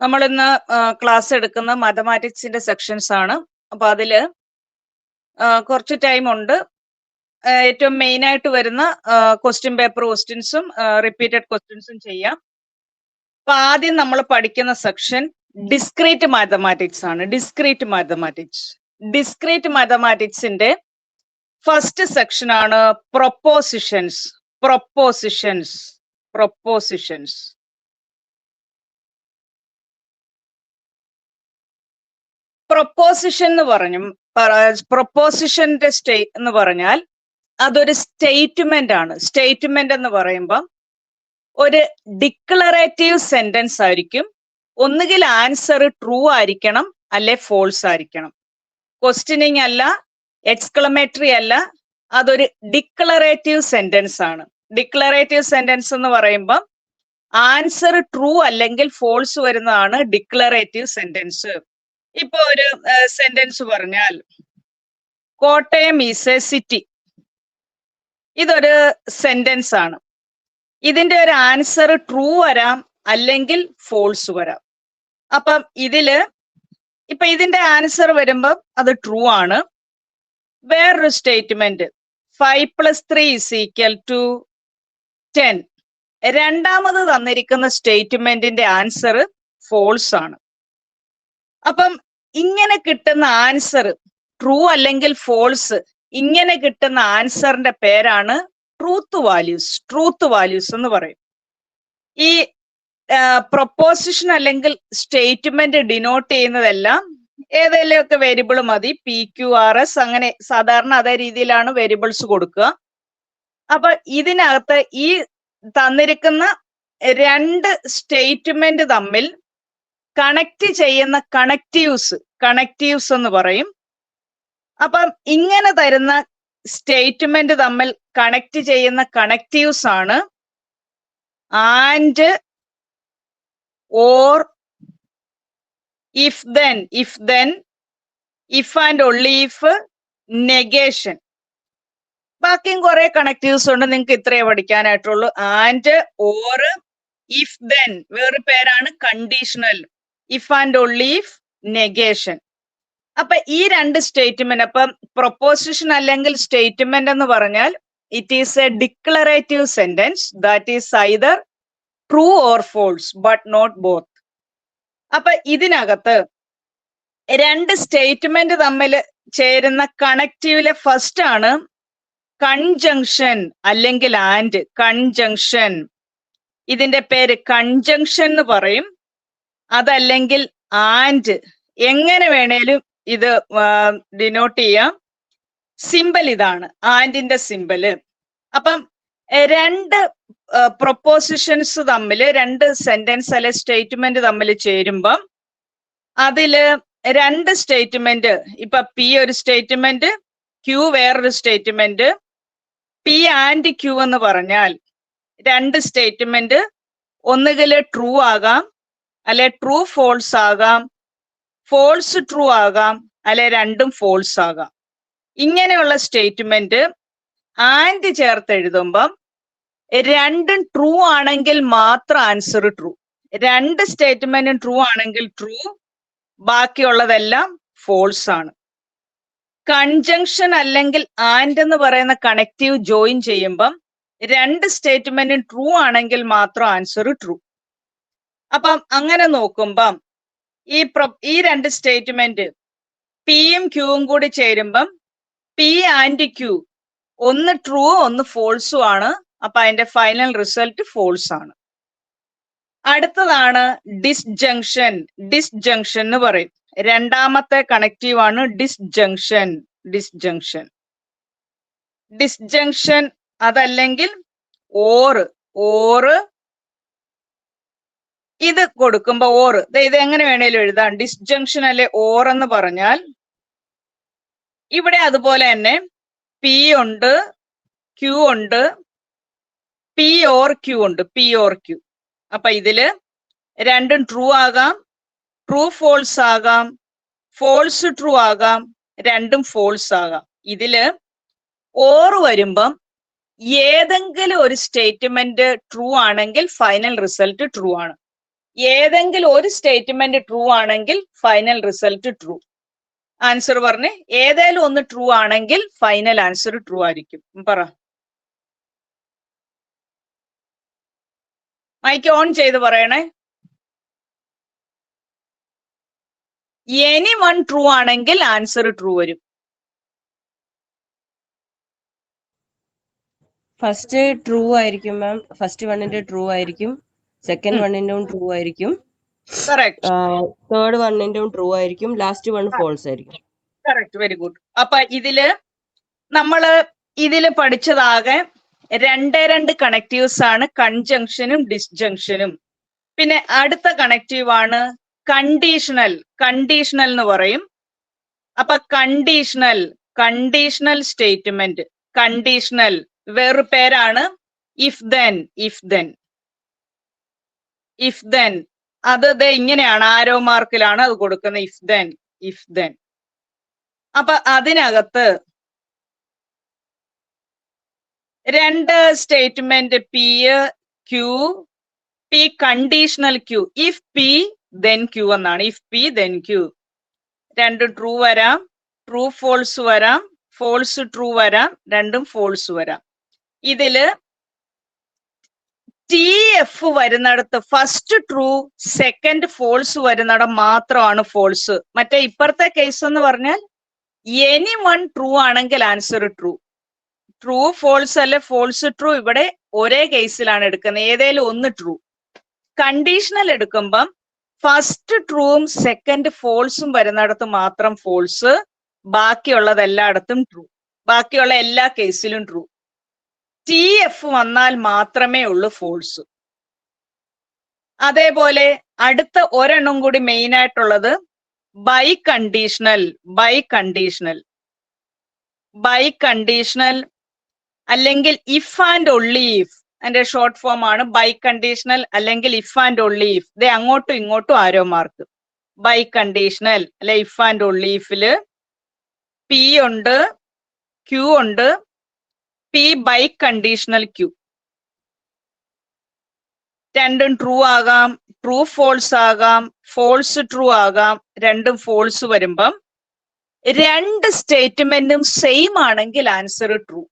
നമ്മളിന്ന് ക്ലാസ് എടുക്കുന്ന മാത്തമാറ്റിക്സിന്റെ സെക്ഷൻസ് ആണ്. അപ്പൊ അതില് കുറച്ച് ടൈം ഉണ്ട്. ഏറ്റവും മെയിൻ ആയിട്ട് വരുന്ന ക്വസ്റ്റ്യൻ പേപ്പർ ക്വസ്റ്റ്യൻസും റിപ്പീറ്റഡ് ക്വസ്റ്റ്യൻസും ചെയ്യാം. അപ്പൊ ആദ്യം നമ്മൾ പഠിക്കുന്ന സെക്ഷൻ ഡിസ്ക്രീറ്റ് മാത്തമാറ്റിക്സ് ആണ്. ഡിസ്ക്രീറ്റ് മാത്തമാറ്റിക്സിന്റെ ഫസ്റ്റ് സെക്ഷൻ ആണ് പ്രൊപ്പോസിഷൻസ്. പ്രൊപ്പോസിഷൻ എന്ന് പ്രൊപ്പോസിഷന്റെ എന്ന് പറഞ്ഞാൽ അതൊരു സ്റ്റേറ്റ്മെന്റ് ആണ്. സ്റ്റേറ്റ്മെന്റ് എന്ന് പറയുമ്പോൾ ഒരു ഡിക്ലറേറ്റീവ് സെന്റൻസ് ആയിരിക്കും. ഒന്നുകിൽ ആൻസർ ട്രൂ ആയിരിക്കണം, അല്ലെ ഫോൾസ് ആയിരിക്കണം. ക്വസ്റ്റ്യനിങ് അല്ല, എക്സ്ക്ലമേറ്ററി അല്ല, അതൊരു ഡിക്ലറേറ്റീവ് സെന്റൻസ് ആണ്. ഡിക്ലറേറ്റീവ് സെന്റൻസ് എന്ന് പറയുമ്പോൾ ആൻസർ ട്രൂ അല്ലെങ്കിൽ ഫോൾസ് വരുന്നതാണ് ഡിക്ലറേറ്റീവ് സെന്റൻസ്. ഇപ്പൊ ഒരു സെന്റൻസ് പറഞ്ഞാൽ കോട്ടയം ഈസ് എ സിറ്റി. ഇതൊരു സെന്റൻസ് ആണ്. ഇതിന്റെ ഒരു ആൻസർ ട്രൂ വരാം, അല്ലെങ്കിൽ ഫോൾസ് വരാം. അപ്പം ഇതിന്റെ ആൻസർ വരുമ്പം അത് ട്രൂ ആണ്. വേറൊരു സ്റ്റേറ്റ്മെന്റ് 5+3 = 10. രണ്ടാമത് തന്നിരിക്കുന്ന സ്റ്റേറ്റ്മെന്റിന്റെ ആൻസർ ഫോൾസ് ആണ്. അപ്പം ഇങ്ങനെ കിട്ടുന്ന ആൻസർ ട്രൂ അല്ലെങ്കിൽ ഫോൾസ്, ഇങ്ങനെ കിട്ടുന്ന ആൻസറിന്റെ പേരാണ് ട്രൂത്ത് വാല്യൂസ് എന്ന് പറയും. ഈ പ്രൊപ്പോസിഷൻ അല്ലെങ്കിൽ സ്റ്റേറ്റ്മെന്റ് ഡിനോട്ട് ചെയ്യുന്നതെല്ലാം ഏതെങ്കിലുമൊക്കെ വേരിയബിൾ മതി. PQRS അങ്ങനെ സാധാരണ അതേ രീതിയിലാണ് വേരിയബിൾസ് കൊടുക്കുക. അപ്പൊ ഇതിനകത്ത് ഈ തന്നിരിക്കുന്ന രണ്ട് സ്റ്റേറ്റ്മെന്റ് തമ്മിൽ കണക്ട് ചെയ്യുന്ന കണക്റ്റീവ്സ് എന്ന് പറയും. അപ്പം ഇങ്ങനെ തരുന്ന സ്റ്റേറ്റ്മെന്റ് തമ്മിൽ കണക്ട് ചെയ്യുന്ന കണക്റ്റീവ്സ് ആണ് and, or, if then, if and only if, negation. ബാക്കിയും കുറെ കണക്റ്റീവ്സ് ഉണ്ട്. നിങ്ങൾക്ക് ഇത്രയേ പഠിക്കാനായിട്ടുള്ളൂ. ആൻഡ്, ഓർ, ഇഫ് then, വേറെ പേരാണ് conditional. If and only if, negation. അപ്പൊ ഈ രണ്ട് സ്റ്റേറ്റ്മെന്റ്, അപ്പം പ്രൊപ്പോസിഷൻ അല്ലെങ്കിൽ സ്റ്റേറ്റ്മെന്റ് എന്ന് പറഞ്ഞാൽ it is a declarative sentence that is either true or false, but not both. അപ്പൊ ഇതിനകത്ത് രണ്ട് സ്റ്റേറ്റ്മെന്റ് തമ്മിൽ ചേരുന്ന കണക്റ്റീവിലെ ഫസ്റ്റ് ആണ് കൺജങ്ഷൻ അല്ലെങ്കിൽ ആൻഡ്. കൺജങ്ഷൻ, ഇതിന്റെ പേര് കൺജങ്ഷൻ എന്ന് പറയും, അതല്ലെങ്കിൽ ആൻഡ്. എങ്ങനെ വേണേലും ഇത് ഡിനോട്ട് ചെയ്യാം. സിമ്പൽ ഇതാണ്, ആൻഡിന്റെ സിമ്പല്. അപ്പം രണ്ട് പ്രൊപ്പോസിഷൻസ് തമ്മിൽ, രണ്ട് സെന്റൻസ് അല്ലെ സ്റ്റേറ്റ്മെന്റ് തമ്മിൽ ചേരുമ്പം അതില് രണ്ട് സ്റ്റേറ്റ്മെന്റ്, ഇപ്പൊ P ഒരു സ്റ്റേറ്റ്മെന്റ്, Q വേറൊരു സ്റ്റേറ്റ്മെന്റ്. P ആൻഡ് Q എന്ന് പറഞ്ഞാൽ രണ്ട് സ്റ്റേറ്റ്മെന്റ് ഒന്നുകിൽ ട്രൂ ആകാം, അല്ലെ ട്രൂ ഫോൾസ് ആകാം, ഫോൾസ് ട്രൂ ആകാം, അല്ലെ രണ്ടും ഫോൾസ് ആകാം. ഇങ്ങനെയുള്ള സ്റ്റേറ്റ്മെന്റ് ആൻഡ് ചേർത്ത് എഴുതുമ്പം രണ്ടും ട്രൂ ആണെങ്കിൽ മാത്രം ആൻസർ ട്രൂ. രണ്ട് സ്റ്റേറ്റ്മെന്റും ട്രൂ ആണെങ്കിൽ ട്രൂ, ബാക്കിയുള്ളതെല്ലാം ഫോൾസ് ആണ്. കൺജങ്ഷൻ അല്ലെങ്കിൽ ആൻഡ് എന്ന് പറയുന്ന കണക്റ്റീവ് ജോയിൻ ചെയ്യുമ്പം രണ്ട് സ്റ്റേറ്റ്മെന്റും ട്രൂ ആണെങ്കിൽ മാത്രം ആൻസർ ട്രൂ. അപ്പം അങ്ങനെ നോക്കുമ്പം ഈ രണ്ട് സ്റ്റേറ്റ്മെന്റ് പിയും ക്യൂവും കൂടി ചേരുമ്പം P ആൻഡ് Q ഒന്ന് ട്രൂ ഒന്ന് ഫോൾസും ആണ്. അപ്പൊ അതിന്റെ ഫൈനൽ റിസൾട്ട് ഫോൾസ് ആണ്. അടുത്തതാണ് ഡിസ്ജങ്ഷൻ. ഡിസ്ജങ്ഷൻ എന്ന് പറയും. രണ്ടാമത്തെ കണക്റ്റീവ് ആണ് ഡിസ്ജങ്ഷൻ. അതല്ലെങ്കിൽ ഓറ്. ഇത് കൊടുക്കുമ്പോ ഇത് എങ്ങനെ വേണേലും എഴുതാം. ഡിസ്ജങ്ഷൻ അല്ലെ ഓർ എന്ന് പറഞ്ഞാൽ ഇവിടെ അതുപോലെ തന്നെ P ഉണ്ട്, Q ഉണ്ട്, P ഓർ Q. അപ്പൊ ഇതില് രണ്ടും ട്രൂ ആകാം, ട്രൂ ഫോൾസ് ആകാം, ഫോൾസ് ട്രൂ ആകാം, രണ്ടും ഫോൾസ് ആകാം. ഇതില് ഓർ വരുമ്പം ഏതെങ്കിലും ഒരു സ്റ്റേറ്റ്മെന്റ് ട്രൂ ആണെങ്കിൽ ഫൈനൽ റിസൾട്ട് ട്രൂ ആണ്. ഏതെങ്കിലും ഒരു സ്റ്റേറ്റ്മെന്റ് ട്രൂ ആണെങ്കിൽ ഫൈനൽ റിസൾട്ട് ട്രൂ. ആൻസർ പറഞ്ഞ് ഏതേലും ഒന്ന് ട്രൂ ആണെങ്കിൽ ഫൈനൽ ആൻസർ ട്രൂ ആയിരിക്കും. പറ. മൈക്ക് ഓൺ ചെയ്ത് പറയണേ. എനി വൺ ട്രൂ ആണെങ്കിൽ ആൻസർ ട്രൂ വരും. ഫസ്റ്റ് ട്രൂ ആയിരിക്കും മാം. ഫസ്റ്റ് വണ്ണിന്റെ ട്രൂ ആയിരിക്കും, സെക്കൻഡ് വണ്ണിന്റെ ട്രൂ ആയിരിക്കും, തേർഡ് വണ്ണിന്റെ ട്രൂ ആയിരിക്കും, ലാസ്റ്റ് വൺ ഫോൾസ് ആയിരിക്കും. Correct, very good. അപ്പൊ ഇതില് പഠിച്ചതാകെ രണ്ട് കണക്റ്റീവ്സ് ആണ്, കൺജങ്ഷനും ഡിസ്ജങ്ഷനും. പിന്നെ അടുത്ത കണക്റ്റീവ് ആണ് കണ്ടീഷണൽ. കണ്ടീഷണൽ എന്ന് പറയും. അപ്പൊ കണ്ടീഷണൽ സ്റ്റേറ്റ്മെന്റ്, കണ്ടീഷണൽ വേറൊരു പേരാണ് ഇഫ് ദെൻ. അത് ഇങ്ങനെയാണ്, ആരോ മാർക്കിലാണ് അത് കൊടുക്കുന്നത്. If then. അപ്പൊ അതിനകത്ത് രണ്ട് statement P, Q, P conditional Q. If P then Q എന്നാണ്. If P then Q. രണ്ട് ട്രൂ വരാം, ട്രൂ ഫോൾസ് വരാം, ഫോൾസ് ട്രൂ വരാം, രണ്ടും ഫോൾസ് വരാം. ഇതില് ടി എഫ് വരുന്നിടത്ത് ഫസ്റ്റ് ട്രൂ സെക്കൻഡ് ഫോൾസ് വരുന്നിടം മാത്രമാണ് ഫോൾസ്. മറ്റേ ഇപ്പുറത്തെ കേസ് എന്ന് പറഞ്ഞാൽ എനി വൺ ട്രൂ ആണെങ്കിൽ ആൻസർ ട്രൂ. ട്രൂ ഫോൾസ് അല്ലെ ഫോൾസ് ട്രൂ, ഇവിടെ ഒരേ കേസിലാണ് എടുക്കുന്നത്, ഏതേലും ഒന്ന് ട്രൂ. കണ്ടീഷണൽ എടുക്കുമ്പം ഫസ്റ്റ് ട്രൂവും സെക്കൻഡ് ഫോൾസും വരുന്നിടത്ത് മാത്രം ഫോൾസ്, ബാക്കിയുള്ളത് എല്ലായിടത്തും ട്രൂ. ബാക്കിയുള്ള എല്ലാ കേസിലും ട്രൂ. ടി എഫ് വന്നാൽ മാത്രമേ ഉള്ളൂ ഫോൾസ്. അതേപോലെ അടുത്ത ഒരെണ്ണം കൂടി മെയിൻ ആയിട്ടുള്ളത് ബൈ കണ്ടീഷണൽ അല്ലെങ്കിൽ ഇഫ് ആൻഡ് ഒൺലി ഇഫ്. അതിന്റെ ഷോർട്ട് ഫോം ആണ് ബൈ കണ്ടീഷണൽ അല്ലെങ്കിൽ ഇഫ് ആൻഡ് ഒൺലി ഇഫ്. ദേ അങ്ങോട്ടും ഇങ്ങോട്ടും ആരോ മാർക്ക്. ബൈ കണ്ടീഷണൽ അല്ലെ ഇഫ് ആൻഡ് ഒൺലി ഇഫില് പി ഉണ്ട്, ക്യൂ ഉണ്ട്, പി ബൈ കണ്ടീഷണൽ ക്യൂ. രണ്ടും ട്രൂ ആകാം, ട്രൂ ഫോൾസ് ആകാം, ഫോൾസ് ട്രൂ ആകാം. രണ്ടും ഫോൾസ് വരുമ്പം രണ്ട് സ്റ്റേറ്റ്മെന്റും സെയിം ആണെങ്കിൽ ആൻസർ ട്രൂ,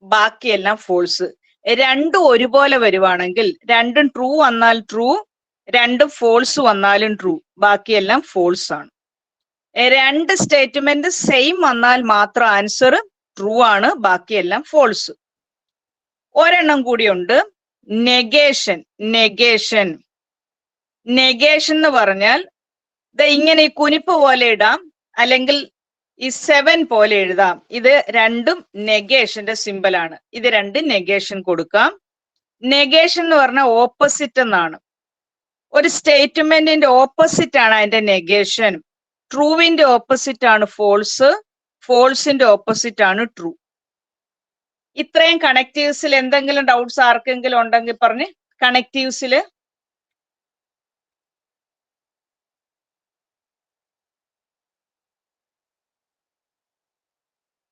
ബാക്കിയെല്ലാം ഫോൾസ്. രണ്ടും ഒരുപോലെ വരുവാണെങ്കിൽ, രണ്ടും ട്രൂ വന്നാൽ ട്രൂ, രണ്ടും ഫോൾസ് വന്നാലും ട്രൂ, ബാക്കിയെല്ലാം ഫോൾസ് ആണ്. രണ്ട് സ്റ്റേറ്റ്മെന്റ് സെയിം വന്നാൽ മാത്രം ആൻസർ ട്രൂ ആണ്, ബാക്കിയെല്ലാം ഫോൾസ്. ഒരെണ്ണം കൂടിയുണ്ട്, നെഗേഷൻ എന്ന് പറഞ്ഞാൽ ഇങ്ങനെ ഈ കുനിപ്പ് പോലെ ഇടാം, അല്ലെങ്കിൽ ഈ 7 പോലെ എഴുതാം. ഇത് രണ്ടും നെഗേഷന്റെ സിമ്പൽ ആണ്. ഇത് രണ്ടും നെഗേഷൻ കൊടുക്കാം. നെഗേഷൻ എന്ന് പറഞ്ഞാൽ ഓപ്പോസിറ്റ് എന്നാണ്. ഒരു സ്റ്റേറ്റ്മെന്റിന്റെ ഓപ്പോസിറ്റ് ആണ് അതിന്റെ നെഗേഷൻ. ട്രൂവിന്റെ ഓപ്പോസിറ്റ് ആണ് ഫോൾസ്, ഫോൾസിന്റെ ഓപ്പോസിറ്റ് ആണ് ട്രൂ. ഇത്രയും കണക്റ്റീവ്സിൽ എന്തെങ്കിലും ഡൗട്ട്സ് ആർക്കെങ്കിലും ഉണ്ടെങ്കിൽ പറഞ്ഞ്. കണക്റ്റീവ്സില്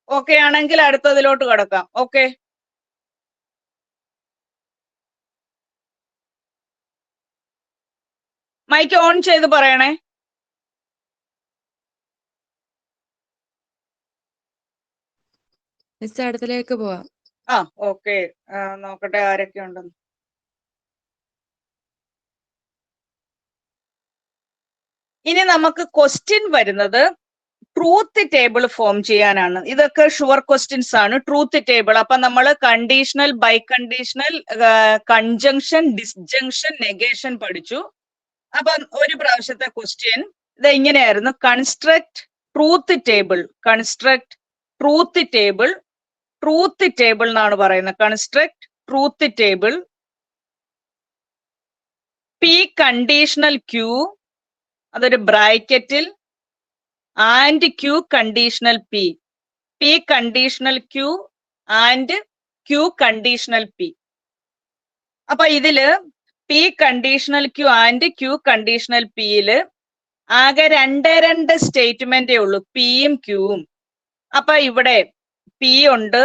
ഓക്കെ ആണെങ്കിൽ അടുത്തതിലോട്ട് കിടക്കാം. ഓക്കെ, മൈക്ക് ഓൺ ചെയ്ത് പറയണേ. അടുത്തിലേക്ക് പോവാം. ഓക്കെ, നോക്കട്ടെ ആരൊക്കെ ഉണ്ടെന്ന്. ഇനി നമുക്ക് ക്വസ്റ്റ്യൻ വരുന്നത് ട്രൂത്ത് ടേബിൾ ഫോം ചെയ്യാനാണ്. ഇതൊക്കെ ഷുവർ ക്വസ്റ്റ്യൻസ് ആണ്. Truth table. അപ്പൊ നമ്മൾ conditional, biconditional, conjunction, disjunction, negation പഠിച്ചു. അപ്പൊ ഒരു പ്രാവശ്യത്തെ ക്വസ്റ്റ്യൻ ഇത് ഇങ്ങനെയായിരുന്നു: construct truth table. Truth table എന്നാണ് പറയുന്നത്. Construct truth table. P conditional Q, അതൊരു ബ്രാക്കറ്റിൽ, and Q conditional P. P conditional Q and Q conditional P. അപ്പൊ ഇതില് P conditional Q and Q conditional പിയില് ആകെ രണ്ട് സ്റ്റേറ്റ്മെന്റേ ഉള്ളൂ, പിയും ക്യൂവും. അപ്പൊ ഇവിടെ പി ഉണ്ട്,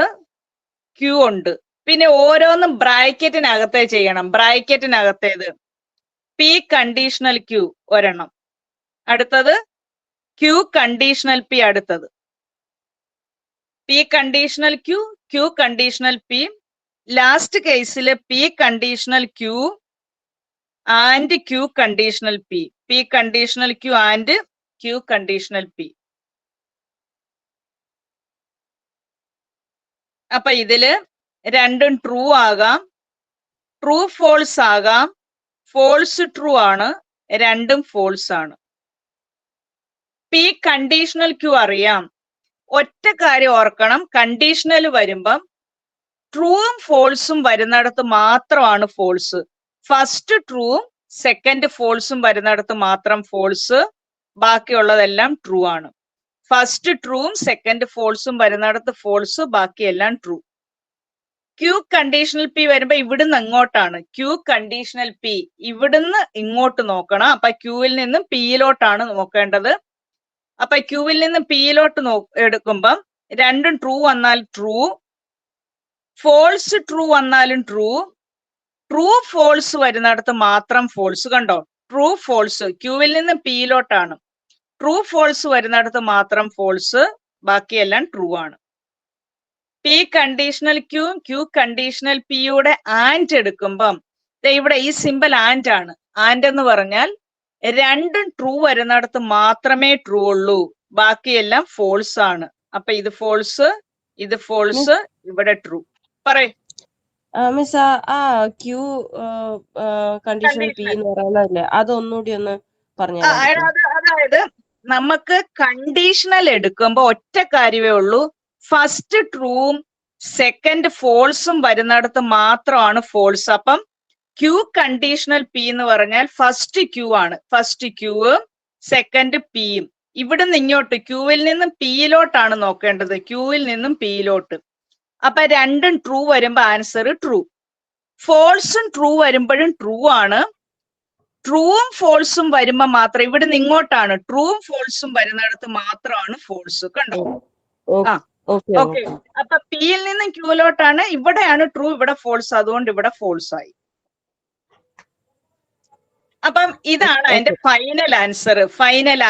ക്യൂ ഉണ്ട്. പിന്നെ ഓരോന്നും ബ്രാക്കറ്റിനകത്തേ ചെയ്യണം. ബ്രാക്കറ്റിനകത്തേത് പി കണ്ടീഷണൽ ക്യൂ ഒരെണ്ണം, അടുത്തത് ക്യൂ കണ്ടീഷണൽ പി, അടുത്തത് P conditional Q, Q conditional P, last കേസില് P conditional Q and Q conditional P, P conditional Q and Q conditional P. അപ്പൊ ഇതില് രണ്ടും ട്രൂ ആകാം, ട്രൂ ഫോൾസ് ആകാം, ഫോൾസ് ട്രൂ ആണ്, രണ്ടും ഫോൾസ് ആണ്. പി കണ്ടീഷണൽ ക്യൂ അറിയാം. ഒറ്റ കാര്യം ഓർക്കണം, കണ്ടീഷണൽ വരുമ്പം ട്രൂവും ഫോൾസും വരുന്നിടത്ത് മാത്രമാണ് ഫോൾസ്. ഫസ്റ്റ് ട്രൂവും സെക്കൻഡ് ഫോൾസും വരുന്നിടത്ത് മാത്രം ഫോൾസ്, ബാക്കിയുള്ളതെല്ലാം ട്രൂ ആണ്. ഫസ്റ്റ് ട്രൂവും സെക്കൻഡ് ഫോൾസും വരുന്നിടത്ത് ഫോൾസ്, ബാക്കിയെല്ലാം ട്രൂ. ക്യൂ കണ്ടീഷണൽ പി വരുമ്പോ ഇവിടുന്ന് അങ്ങോട്ടാണ്. ക്യൂ കണ്ടീഷണൽ പി ഇവിടുന്ന് ഇങ്ങോട്ട് നോക്കണം. അപ്പൊ ക്യൂവിൽ നിന്നും പിയിലോട്ടാണ് നോക്കേണ്ടത്. അപ്പൊ ക്യൂവിൽ നിന്ന് പിയിലോട്ട് എടുക്കുമ്പം രണ്ടും ട്രൂ വന്നാൽ ട്രൂ, ഫോൾസ് ട്രൂ വന്നാലും ട്രൂ, ട്രൂ ഫോൾസ് വരുന്നിടത്ത് മാത്രം ഫോൾസ്. കണ്ടോ, ട്രൂ ഫോൾസ് ക്യൂവിൽ നിന്ന് പിയിലോട്ടാണ്. ട്രൂ ഫോൾസ് വരുന്നിടത്ത് മാത്രം ഫോൾസ്, ബാക്കിയെല്ലാം ട്രൂ ആണ്. P conditional Q, Q conditional പിയുടെ ആൻഡ് എടുക്കുമ്പം ഇവിടെ ഈ സിമ്പൽ ആൻഡ് ആണ്. ആൻഡ് എന്ന് പറഞ്ഞാൽ രണ്ടും ട്രൂ വരുന്നിടത്ത് മാത്രമേ ട്രൂ ഉള്ളൂ, ബാക്കിയെല്ലാം ഫോൾസ് ആണ്. അപ്പൊ ഇത് ഫോൾസ്, ഇത് ഫോൾസ്, ഇവിടെ ട്രൂ. പറയ് മിസ്, ആ ക്യൂ കണ്ടീഷണൽ പി എന്ന് പറയുന്നതല്ലേ, അതൊന്നുകൂടി ഒന്ന് പറഞ്ഞു. അതായത് നമുക്ക് കണ്ടീഷണൽ എടുക്കുമ്പോ ഒറ്റ കാര്യമേ ഉള്ളൂ, ഫസ്റ്റ് ട്രൂവും സെക്കൻഡ് ഫോൾസും വരുന്നിടത്ത് മാത്രമാണ് ഫോൾസ്. അപ്പം ക്യൂ കണ്ടീഷണൽ പി എന്ന് പറഞ്ഞാൽ ഫസ്റ്റ് ക്യൂ ആണ്, ഫസ്റ്റ് ക്യൂവും സെക്കൻഡ് പിയും. ഇവിടുന്ന് ഇങ്ങോട്ട് ക്യൂവിൽ നിന്നും പിയിലോട്ടാണ് നോക്കേണ്ടത്, ക്യൂവിൽ നിന്നും പിയിലോട്ട്. അപ്പൊ രണ്ടും ട്രൂ വരുമ്പോ ആൻസർ ട്രൂ. ഫോൾസും ട്രൂ വരുമ്പോഴും ട്രൂ ആണ്. ട്രൂവും ഫോൾസും വരുമ്പോ മാത്രം ഇവിടുന്ന് ഇങ്ങോട്ടാണ്, ട്രൂവും ഫോൾസും വരുന്നിടത്ത് മാത്രമാണ് ഫോൾസ്. കണ്ടോ? ആ, ഓക്കെ. അപ്പൊ പിയിൽ നിന്നും ക്യൂവിലോട്ടാണ്, ഇവിടെയാണ് ട്രൂ, ഇവിടെ ഫോൾസ്, അതുകൊണ്ട് ഇവിടെ ഫോൾസ് ആയി. അപ്പം ഇതാണ് അതിന്റെ ഫൈനൽ ആൻസർ. ഫൈനൽ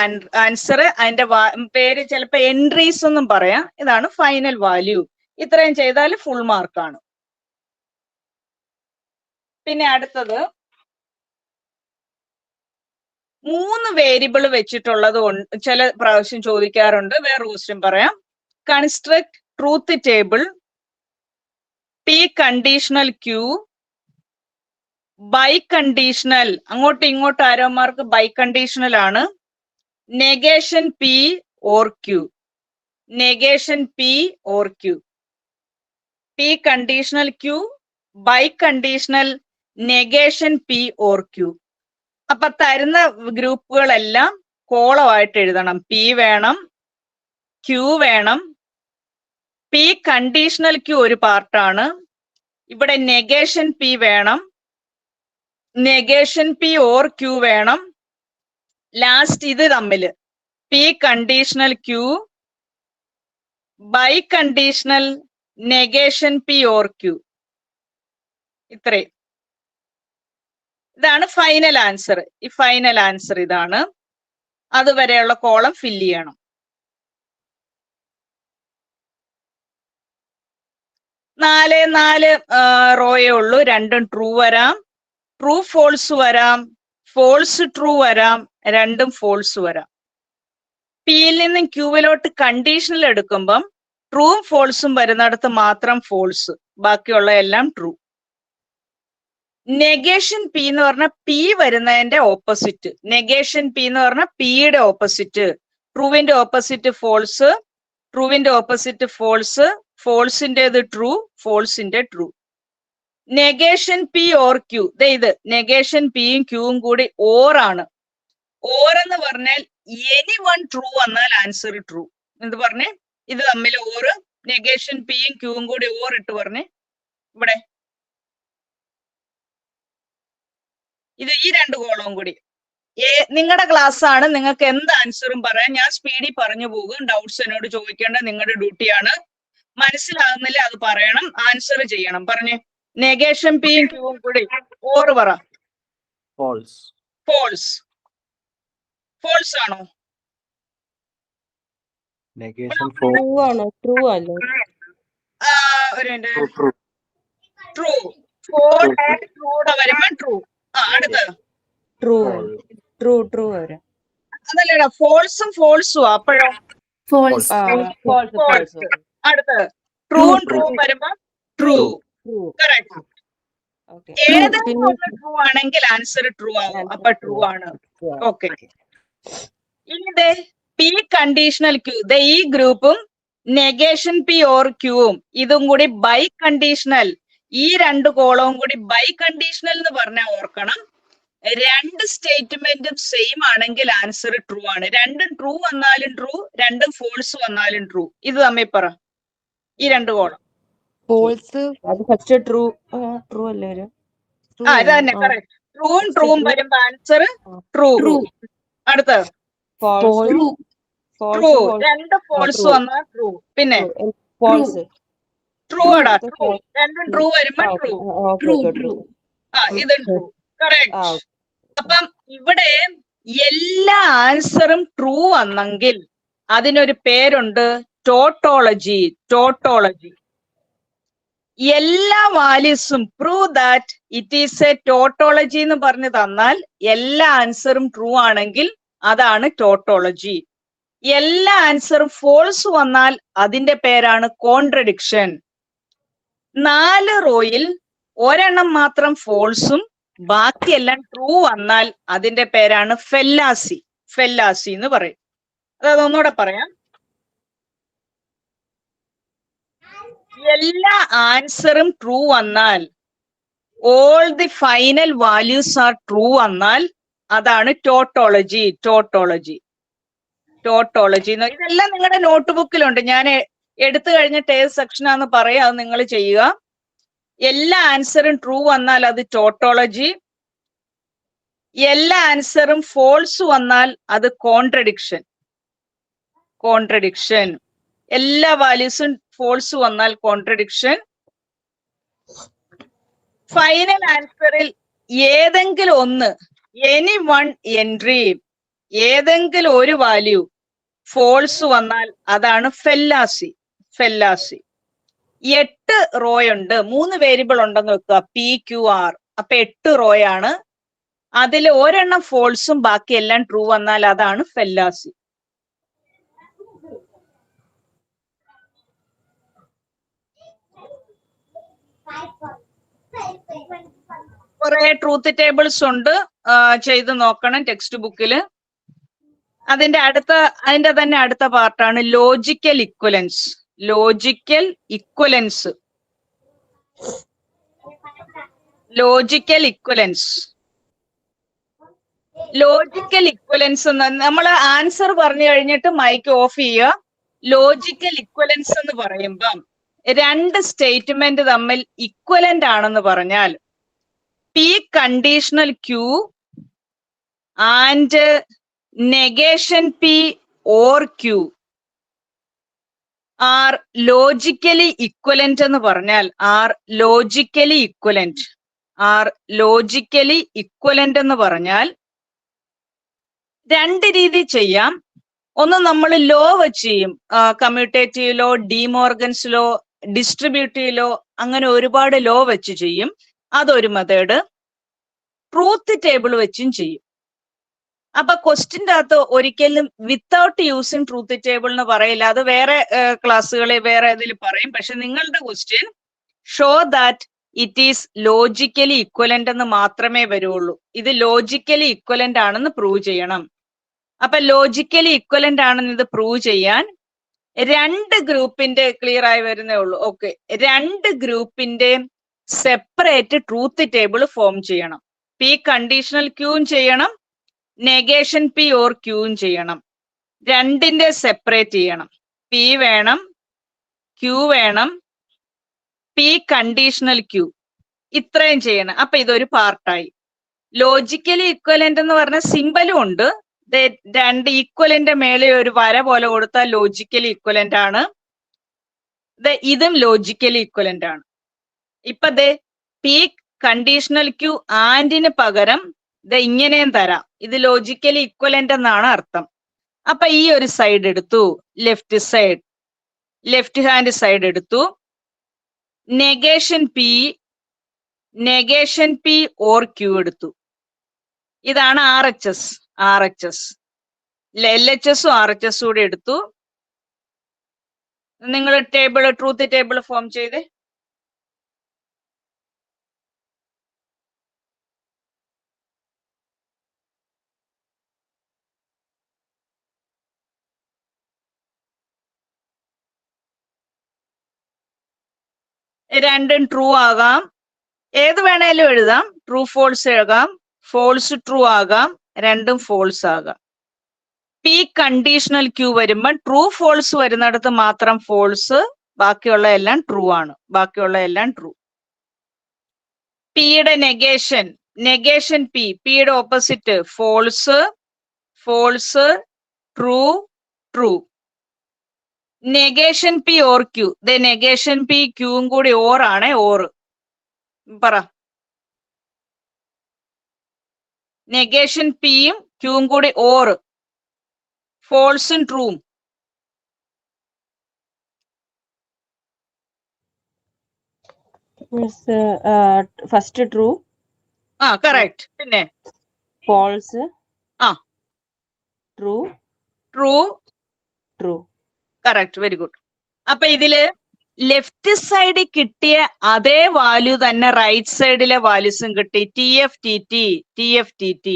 ആൻസർ, അതിന്റെ പേര് ചിലപ്പോ എൻട്രീസ് എന്നും പറയാം. ഇതാണ് ഫൈനൽ വാല്യൂ. ഇത്രയും ചെയ്താൽ ഫുൾ മാർക്കാണ്. പിന്നെ അടുത്തത് 3 വേരിയബിൾ വെച്ചിട്ടുള്ളത് ചില പ്രാവശ്യം ചോദിക്കാറുണ്ട്. വേറെ ക്വസ്റ്റ്യൻ പറയാം. Construct truth table, P conditional Q, biconditional, conditional ഇങ്ങോട്ടും ആരോമാർക്ക് ബൈ കണ്ടീഷണൽ ആണ്, negation P or Q, negation P or Q, P conditional Q, biconditional, negation P or or. Q തരുന്ന ഗ്രൂപ്പുകളെല്ലാം കോളമായിട്ട് എഴുതണം. P വേണം, Q വേണം, P conditional Q ഒരു പാർട്ടാണ്, ഇവിടെ negation P വേണം, നെഗേഷൻ പി ഓർ ക്യൂ വേണം, ലാസ്റ്റ് ഇത് തമ്മിൽ P conditional Q, biconditional, negation P or Q. ഇത്രയും. ഇതാണ് ഫൈനൽ ആൻസർ. ഈ ഫൈനൽ ആൻസർ ഇതാണ്. അതുവരെയുള്ള കോളം ഫില്ല് ചെയ്യണം. 4 റോയേ ഉള്ളൂ. രണ്ടും ട്രൂ വരാം, ട്രൂ ഫോൾസ് വരാം, ഫോൾസ് ട്രൂ വരാം, രണ്ടും ഫോൾസ് വരാം. പിയിൽ നിന്നും ക്യൂവിലോട്ട് കണ്ടീഷണൽ എടുക്കുമ്പം ട്രൂവും ഫോൾസും വരുന്നിടത്ത് മാത്രം ഫോൾസ്, ബാക്കിയുള്ള എല്ലാം ട്രൂ. നെഗേഷൻ പി എന്ന് പറഞ്ഞാൽ പി വരുന്നതിന്റെ ഓപ്പോസിറ്റ്. നെഗേഷൻ പി എന്ന് പറഞ്ഞാൽ പിയുടെ ഓപ്പോസിറ്റ്. ട്രൂവിന്റെ ഓപ്പോസിറ്റ് ഫോൾസ്, ട്രൂവിന്റെ ഓപ്പോസിറ്റ് ഫോൾസ്, ഫോൾസിന്റേത് ട്രൂ, ഫോൾസിന്റെ true. Negation P or Q, ഇത് നെഗേഷൻ പിയും ക്യൂവും കൂടി ഓർ ആണ്. ഓർ എന്ന് പറഞ്ഞാൽ എനി വൺ ട്രൂ വന്നാൽ ആൻസർ ട്രൂ. എന്ത് പറഞ്ഞേ? ഇത് തമ്മിൽ ഓർ, നെഗേഷൻ പിയും ക്യൂവും കൂടി ഓർ ഇട്ട് പറഞ്ഞേ. ഇവിടെ ഇത് ഈ 2 കോളവും കൂടി. നിങ്ങളുടെ ക്ലാസ് ആണ്, നിങ്ങൾക്ക് എന്ത് ആൻസറും പറയാം. ഞാൻ സ്പീഡിൽ പറഞ്ഞു പോകും. ഡൗട്ട്സ് എന്നോട് ചോദിക്കേണ്ടത് നിങ്ങളുടെ ഡ്യൂട്ടിയാണ്. മനസ്സിലാകുന്നില്ല അത് പറയണം, ആൻസർ ചെയ്യണം. പറഞ്ഞേ, നെഗേഷൻ പിയും ക്യൂവും കൂടി ഓർ പറ. ഫോൾസ്. ഫോൾസ്. ഫോൾസ് ആണോ? നെഗേഷൻ ട്രൂ ആണോ? ട്രൂ അല്ലേ? ഒരു ട്രൂ. ട്രൂടെ വരുമ്പോ ട്രൂ. അടുത്ത് ട്രൂ ട്രൂ ട്രൂ വരെ. അതല്ലേടാ ഫോൾസും ഫോൾസും അപ്പോഴോ? false, false false. അടുത്ത് ട്രൂ ട്രൂ വരുമ്പോ ട്രൂ. ട്രൂ. കറക്റ്റ്. ഓക്കെ. ഏതെങ്കിലും ഒന്ന് ട്രൂ ആണെങ്കിൽ ആൻസർ ട്രൂ ആവും. അപ്പൊ ട്രൂ ആണ്. ഓക്കെ. ഇനി പി കണ്ടീഷണൽ ക്യൂ. ഈ ഗ്രൂപ്പും നെഗേഷൻ പി ഓർ ക്യൂവും ഇതും കൂടി ബൈ കണ്ടീഷണൽ. ഈ രണ്ട് കോളവും കൂടി ബൈ കണ്ടീഷണൽ എന്ന് പറഞ്ഞാൽ ഓർക്കണം, രണ്ട് സ്റ്റേറ്റ്മെന്റും സെയിം ആണെങ്കിൽ ആൻസർ ട്രൂ ആണ്. രണ്ടും ട്രൂ വന്നാലും ട്രൂ, രണ്ടും ഫോൾസ് വന്നാലും ട്രൂ. ഇത് തമ്മിൽ പറ, ഈ രണ്ട് കോളം. false, അത് ഫസ്റ്റ് ട്രൂ. ട്രൂ അല്ലേ വരെ? ഇത് തന്നെ കറക്റ്റ്. ട്രൂവും ട്രൂവും വരുമ്പോ ആൻസർ ട്രൂ. അടുത്ത് ഫോൾസ്. true, true. രണ്ട് ഫോൾസ് വന്നാൽ ട്രൂ. പിന്നെ ഫോൾസ്. ട്രൂ ആടാ. ട്രൂ. രണ്ടും ട്രൂ വരുമ്പോ ട്രൂ. Okay true. ഇത് ട്രൂ. കറക്റ്റ്. അപ്പം ഇവിടെ എല്ലാ ആൻസറും ട്രൂ വന്നെങ്കിൽ അതിനൊരു പേരുണ്ട്, ടോട്ടോളജി. ടോട്ടോളജി. എല്ലാ വാല്യൂസും prove that it is a tautology എന്ന് പറഞ്ഞു തന്നാൽ എല്ലാ ആൻസറും ട്രൂ ആണെങ്കിൽ അതാണ് ടോട്ടോളജി. എല്ലാ ആൻസറും ഫോൾസ് വന്നാൽ അതിന്റെ പേരാണ് കോൺട്രഡിക്ഷൻ. 4 റോയിൽ ഒരെണ്ണം മാത്രം ഫോൾസും ബാക്കിയെല്ലാം ട്രൂ വന്നാൽ അതിന്റെ പേരാണ് ഫെല്ലാസി. ഫെല്ലാസി എന്ന് പറയും. അതൊന്നുകൂടെ പറയാം. എല്ലാ ആൻസറും ട്രൂ വന്നാൽ, all the final values are true വന്നാൽ അതാണ് ടോട്ടോളജി. ടോട്ടോളജി. ടോട്ടോളജി. ഇതെല്ലാം നിങ്ങളുടെ നോട്ട്ബുക്കിലുണ്ട്. ഞാൻ എടുത്തു കഴിഞ്ഞിട്ട് ഏത് സെക്ഷനാന്ന് പറയാം, അത് നിങ്ങൾ ചെയ്യുക. എല്ലാ ആൻസറും ട്രൂ വന്നാൽ അത് ടോട്ടോളജി. എല്ലാ ആൻസറും ഫോൾസ് വന്നാൽ അത് കോൺട്രഡിക്ഷൻ. കോൺട്രഡിക്ഷൻ. എല്ലാ വാല്യൂസും ഫോൾസ് വന്നാൽ കോൺട്രഡിക്ഷൻ. ഫൈനൽ ആൻസറിൽ ഏതെങ്കിലും ഒന്ന്, എനി വൺ എൻട്രി, ഏതെങ്കിലും ഒരു വാല്യൂ ഫോൾസ് വന്നാൽ അതാണ് ഫെല്ലാസി. ഫെല്ലാസി. 8 റോയുണ്ട്, 3 വേരിയബിൾ ഉണ്ടെന്ന് വെക്കുക, പി ക്യു ആർ. അപ്പൊ 8 റോയാണ്. അതിൽ ഒരെണ്ണം ഫോൾസും ബാക്കിയെല്ലാം ട്രൂ വന്നാൽ അതാണ് ഫെല്ലാസി. കുറെ ട്രൂത്ത് ടേബിൾസ് ഉണ്ട്, ചെയ്ത് നോക്കണം ടെക്സ്റ്റ് ബുക്കിൽ. അതിന്റെ തന്നെ അടുത്ത പാർട്ടാണ് logical equivalence. Logical equivalence. Logical equivalence. Logical equivalence നമ്മൾ ആൻസർ പറഞ്ഞു കഴിഞ്ഞിട്ട് മൈക്ക് ഓഫ് ചെയ്യുക. ലോജിക്കൽ ഇക്വലൻസ് എന്ന് പറയുമ്പം രണ്ട് സ്റ്റേറ്റ്മെന്റ് തമ്മിൽ ഇക്വലന്റ് ആണെന്ന് പറഞ്ഞാൽ P conditional Q and negation P or Q are logically equivalent എന്ന് പറഞ്ഞാൽ ലോജിക്കലി ഇക്വലന്റ് എന്ന് പറഞ്ഞാൽ രണ്ട് രീതി ചെയ്യാം. ഒന്ന് നമ്മൾ ലോ വെച്ച് ചെയ്യും, commutative law, De Morgan's law, distributive law, അങ്ങനെ ഒരുപാട് ലോ വെച്ച് ചെയ്യും. അതൊരു മെത്തേഡ്. ട്രൂത്ത് ടേബിൾ വെച്ചും ചെയ്യും. അപ്പൊ ക്വസ്റ്റിന്റെ അകത്ത് ഒരിക്കലും വിത്തൗട്ട് യൂസിങ് ട്രൂത്ത് ടേബിൾ എന്ന് പറയില്ല. അത് വേറെ ക്ലാസ്സുകളിൽ വേറെ ഇതിൽ പറയും. പക്ഷെ നിങ്ങളുടെ question show that it is logically equivalent എന്ന് മാത്രമേ വരുള്ളൂ. ഇത് ലോജിക്കലി ഇക്വലന്റ് ആണെന്ന് പ്രൂവ് ചെയ്യണം. അപ്പൊ ലോജിക്കലി ഇക്വലന്റ് ആണെന്ന് ഇത് പ്രൂവ് ചെയ്യാൻ രണ്ട് ഗ്രൂപ്പിന്റെ ക്ലിയർ ആയി വരുന്നേ ഉള്ളൂ. ഓക്കെ, രണ്ട് ഗ്രൂപ്പിന്റെ സെപ്പറേറ്റ് ട്രൂത്ത് ടേബിൾ ഫോം ചെയ്യണം. പി കണ്ടീഷണൽ ക്യൂവും ചെയ്യണം, നെഗേഷൻ പി ഓർ ക്യൂവും ചെയ്യണം. രണ്ടിന്റെ സെപ്പറേറ്റ് ചെയ്യണം. പി വേണം, ക്യൂ വേണം, പി കണ്ടീഷണൽ ക്യൂ, ഇത്രയും ചെയ്യണം. അപ്പൊ ഇതൊരു പാർട്ടായി. ലോജിക്കലി ഇക്വലന്റ് എന്ന് പറഞ്ഞ സിമ്പലും ഉണ്ട്. രണ്ട് ഈക്വലന്റ് മേലെ ഒരു വര പോലെ കൊടുത്താൽ ലോജിക്കലി ഇക്വലന്റ് ആണ്. ഇതും ലോജിക്കലി ഇക്വലന്റ് ആണ്. ഇപ്പൊ പി കണ്ടീഷണൽ ക്യൂ ആൻഡിന് പകരം ഇത് ഇങ്ങനെയും തരാം. ഇത് ലോജിക്കലി ഇക്വലന്റ് എന്നാണ് അർത്ഥം. അപ്പൊ ഈ ഒരു സൈഡ് എടുത്തു, ലെഫ്റ്റ് ഹാൻഡ് സൈഡ് എടുത്തു. നെഗേഷൻ പി ഓർ ക്യൂ എടുത്തു. ഇതാണ് RHS. LHS ഉം RHS കൂടെ എടുത്തു. നിങ്ങൾ ട്രൂത്ത് ടേബിൾ ഫോം ചെയ്തേ. രണ്ടും ട്രൂ ആകാം, ഏത് വേണേലും എഴുതാം. ട്രൂ ഫോൾസ് എഴുതാം, ഫോൾസ് ട്രൂ ആകാം, രണ്ടും ഫോൾസ് ആകാം. പി കണ്ടീഷണൽ ക്യൂ വരുമ്പോൾ ട്രൂ ഫോൾസ് വരുന്നിടത്ത് മാത്രം ഫോൾസ്, ബാക്കിയുള്ള എല്ലാം ട്രൂ ആണ്. പിയുടെ നെഗേഷൻ പിയുടെ opposite false true. Negation P or Q, negation P ക്യൂവും കൂടി ഓർ ആണ്. പറ, നെഗേഷൻ പിയും ക്യൂവും കൂടി ഓർ, ഫോൾസും ട്രൂവും. First true. കറക്റ്റ്. പിന്നെ false. True. Correct, very good. അപ്പൊ ഇതില് ലെഫ്റ്റ് സൈഡിൽ കിട്ടിയ അതേ വാല്യൂ തന്നെ റൈറ്റ് സൈഡിലെ വാല്യൂസും കിട്ടി. TF TT.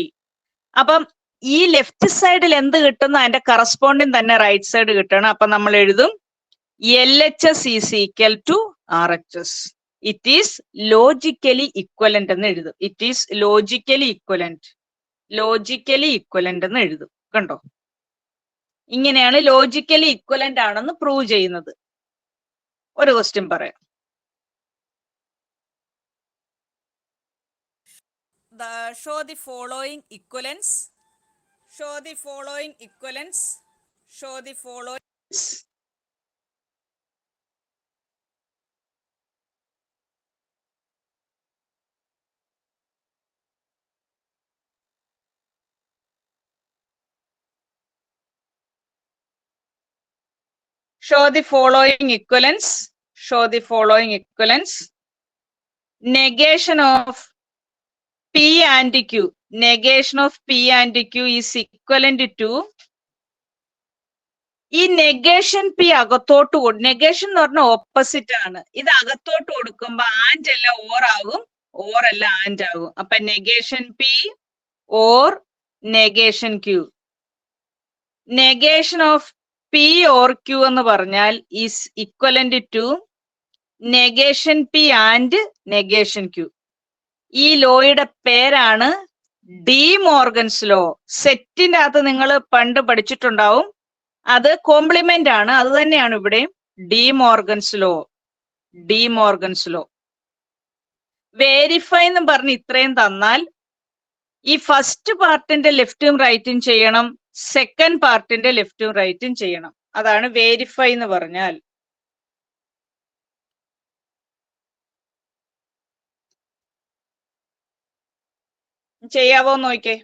അപ്പം ഈ ലെഫ്റ്റ് സൈഡിൽ എന്ത് കിട്ടുന്നു അതിന്റെ കറസ്പോണ്ടിങ് തന്നെ റൈറ്റ് സൈഡ് കിട്ടണം. അപ്പൊ നമ്മൾ എഴുതും LHS is equal to RHS. It is logically equivalent എന്ന് എഴുതും. ലോജിക്കലി ഇക്വലന്റ് എന്ന് എഴുതും. കണ്ടോ, ഇങ്ങനെയാണ് ലോജിക്കലി ഇക്വലന്റ് ആണെന്ന് പ്രൂവ് ചെയ്യുന്നത്. ഒരു ക്വസ്റ്റ്യൻ പറയാം. Show the following equivalence. Show the following equivalence. Negation of P and Q. Negation of P and Q is equivalent to. ഈ നെഗേഷൻ പി അകത്തോട്ട് നെഗേഷൻ എന്ന് പറഞ്ഞ ഓപ്പോസിറ്റ് ആണ്. ഇത് അകത്തോട്ട് കൊടുക്കുമ്പോ ആൻഡ് അല്ല ഓർ ആകും, ഓർ അല്ല ആൻഡ് ആകും. അപ്പൊ negation P or negation Q. Negation of P or Q എന്ന് പറഞ്ഞാൽ is equivalent to negation P and negation Q. ഈ ലോയുടെ പേരാണ് ഡി മോർഗൻസ് ലോ. സെറ്റിന്റെ അകത്ത് നിങ്ങൾ പണ്ട് പഠിച്ചിട്ടുണ്ടാവും. അത് കോംപ്ലിമെന്റ് ആണ്. അത് തന്നെയാണ് ഇവിടെ ഡി മോർഗൻസ് ലോ. വേരിഫൈ എന്ന് പറഞ്ഞ് ഇത്രയും തന്നാൽ ഈ ഫസ്റ്റ് പാർട്ടിന്റെ ലെഫ്റ്റും റൈറ്റും ചെയ്യണം, സെക്കൻഡ് പാർട്ടിന്റെ ലെഫ്റ്റും റൈറ്റും ചെയ്യണം. അതാണ് വേരിഫൈ എന്ന് പറഞ്ഞാൽ. ചെയ്യാവോ നോക്കേ.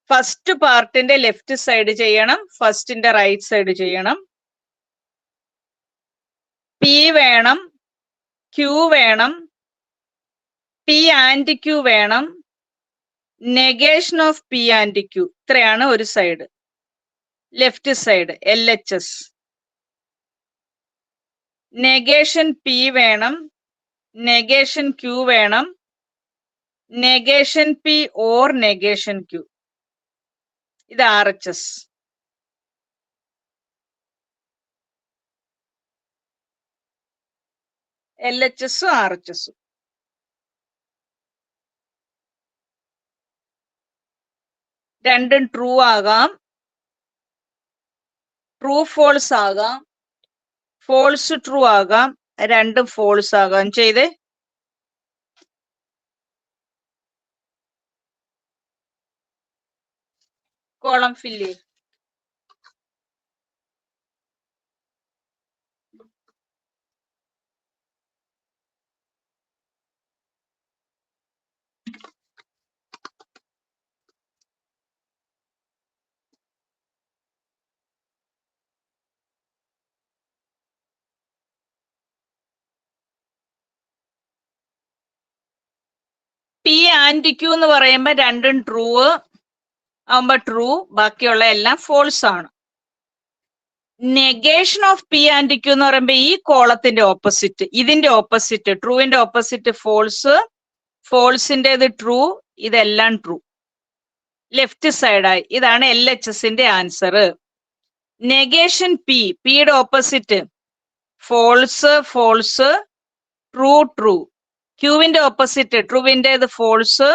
ഫസ്റ്റ് പാർട്ടിന്റെ ലെഫ്റ്റ് സൈഡ് ചെയ്യണം, ഫസ്റ്റിന്റെ റൈറ്റ് സൈഡ് ചെയ്യണം. പി വേണം, ക്യൂ വേണം, പി ആൻഡ് ക്യൂ വേണം, negation of P and Q. ഇത്രയാണ് ഒരു side. Left side LHS. Negation P വേണം, നെഗേഷൻ ക്യൂ വേണം, negation P or negation Q. ഇത് RHS. LHS ഉം RHS ഉം. രണ്ടും ട്രൂ ആകാം, ട്രൂ ഫോൾസ് ആകാം, ഫോൾസ് ട്രൂ ആകാം, രണ്ടും ഫോൾസ് ആകാം. ചെയ്തേ. കോളം ഫില്ല് ചെയ്യും. ആൻഡ് ക്യൂ എന്ന് പറയുമ്പോൾ രണ്ടും ട്രൂ ആവുമ്പോ ട്രൂ, ബാക്കിയുള്ള എല്ലാം ഫോൾസ് ആണ്. Negation of P and Q എന്ന് പറയുമ്പോൾ ഈ കോളത്തിന്റെ ഓപ്പോസിറ്റ്, ഇതിന്റെ ഓപ്പോസിറ്റ്, ട്രൂവിന്റെ ഓപ്പോസിറ്റ് ഫോൾസ്, ഫോൾസിന്റേത് ട്രൂ, ഇതെല്ലാം ട്രൂ. ലെഫ്റ്റ് സൈഡായി. ഇതാണ് LHSന്റെ ആൻസർ. നെഗേഷൻ പി, പിയുടെ opposite false, false, true, true. ക്യൂവിന്റെ ഓപ്പോസിറ്റ് ട്രൂവിന്റേത് ഫോൾസ്,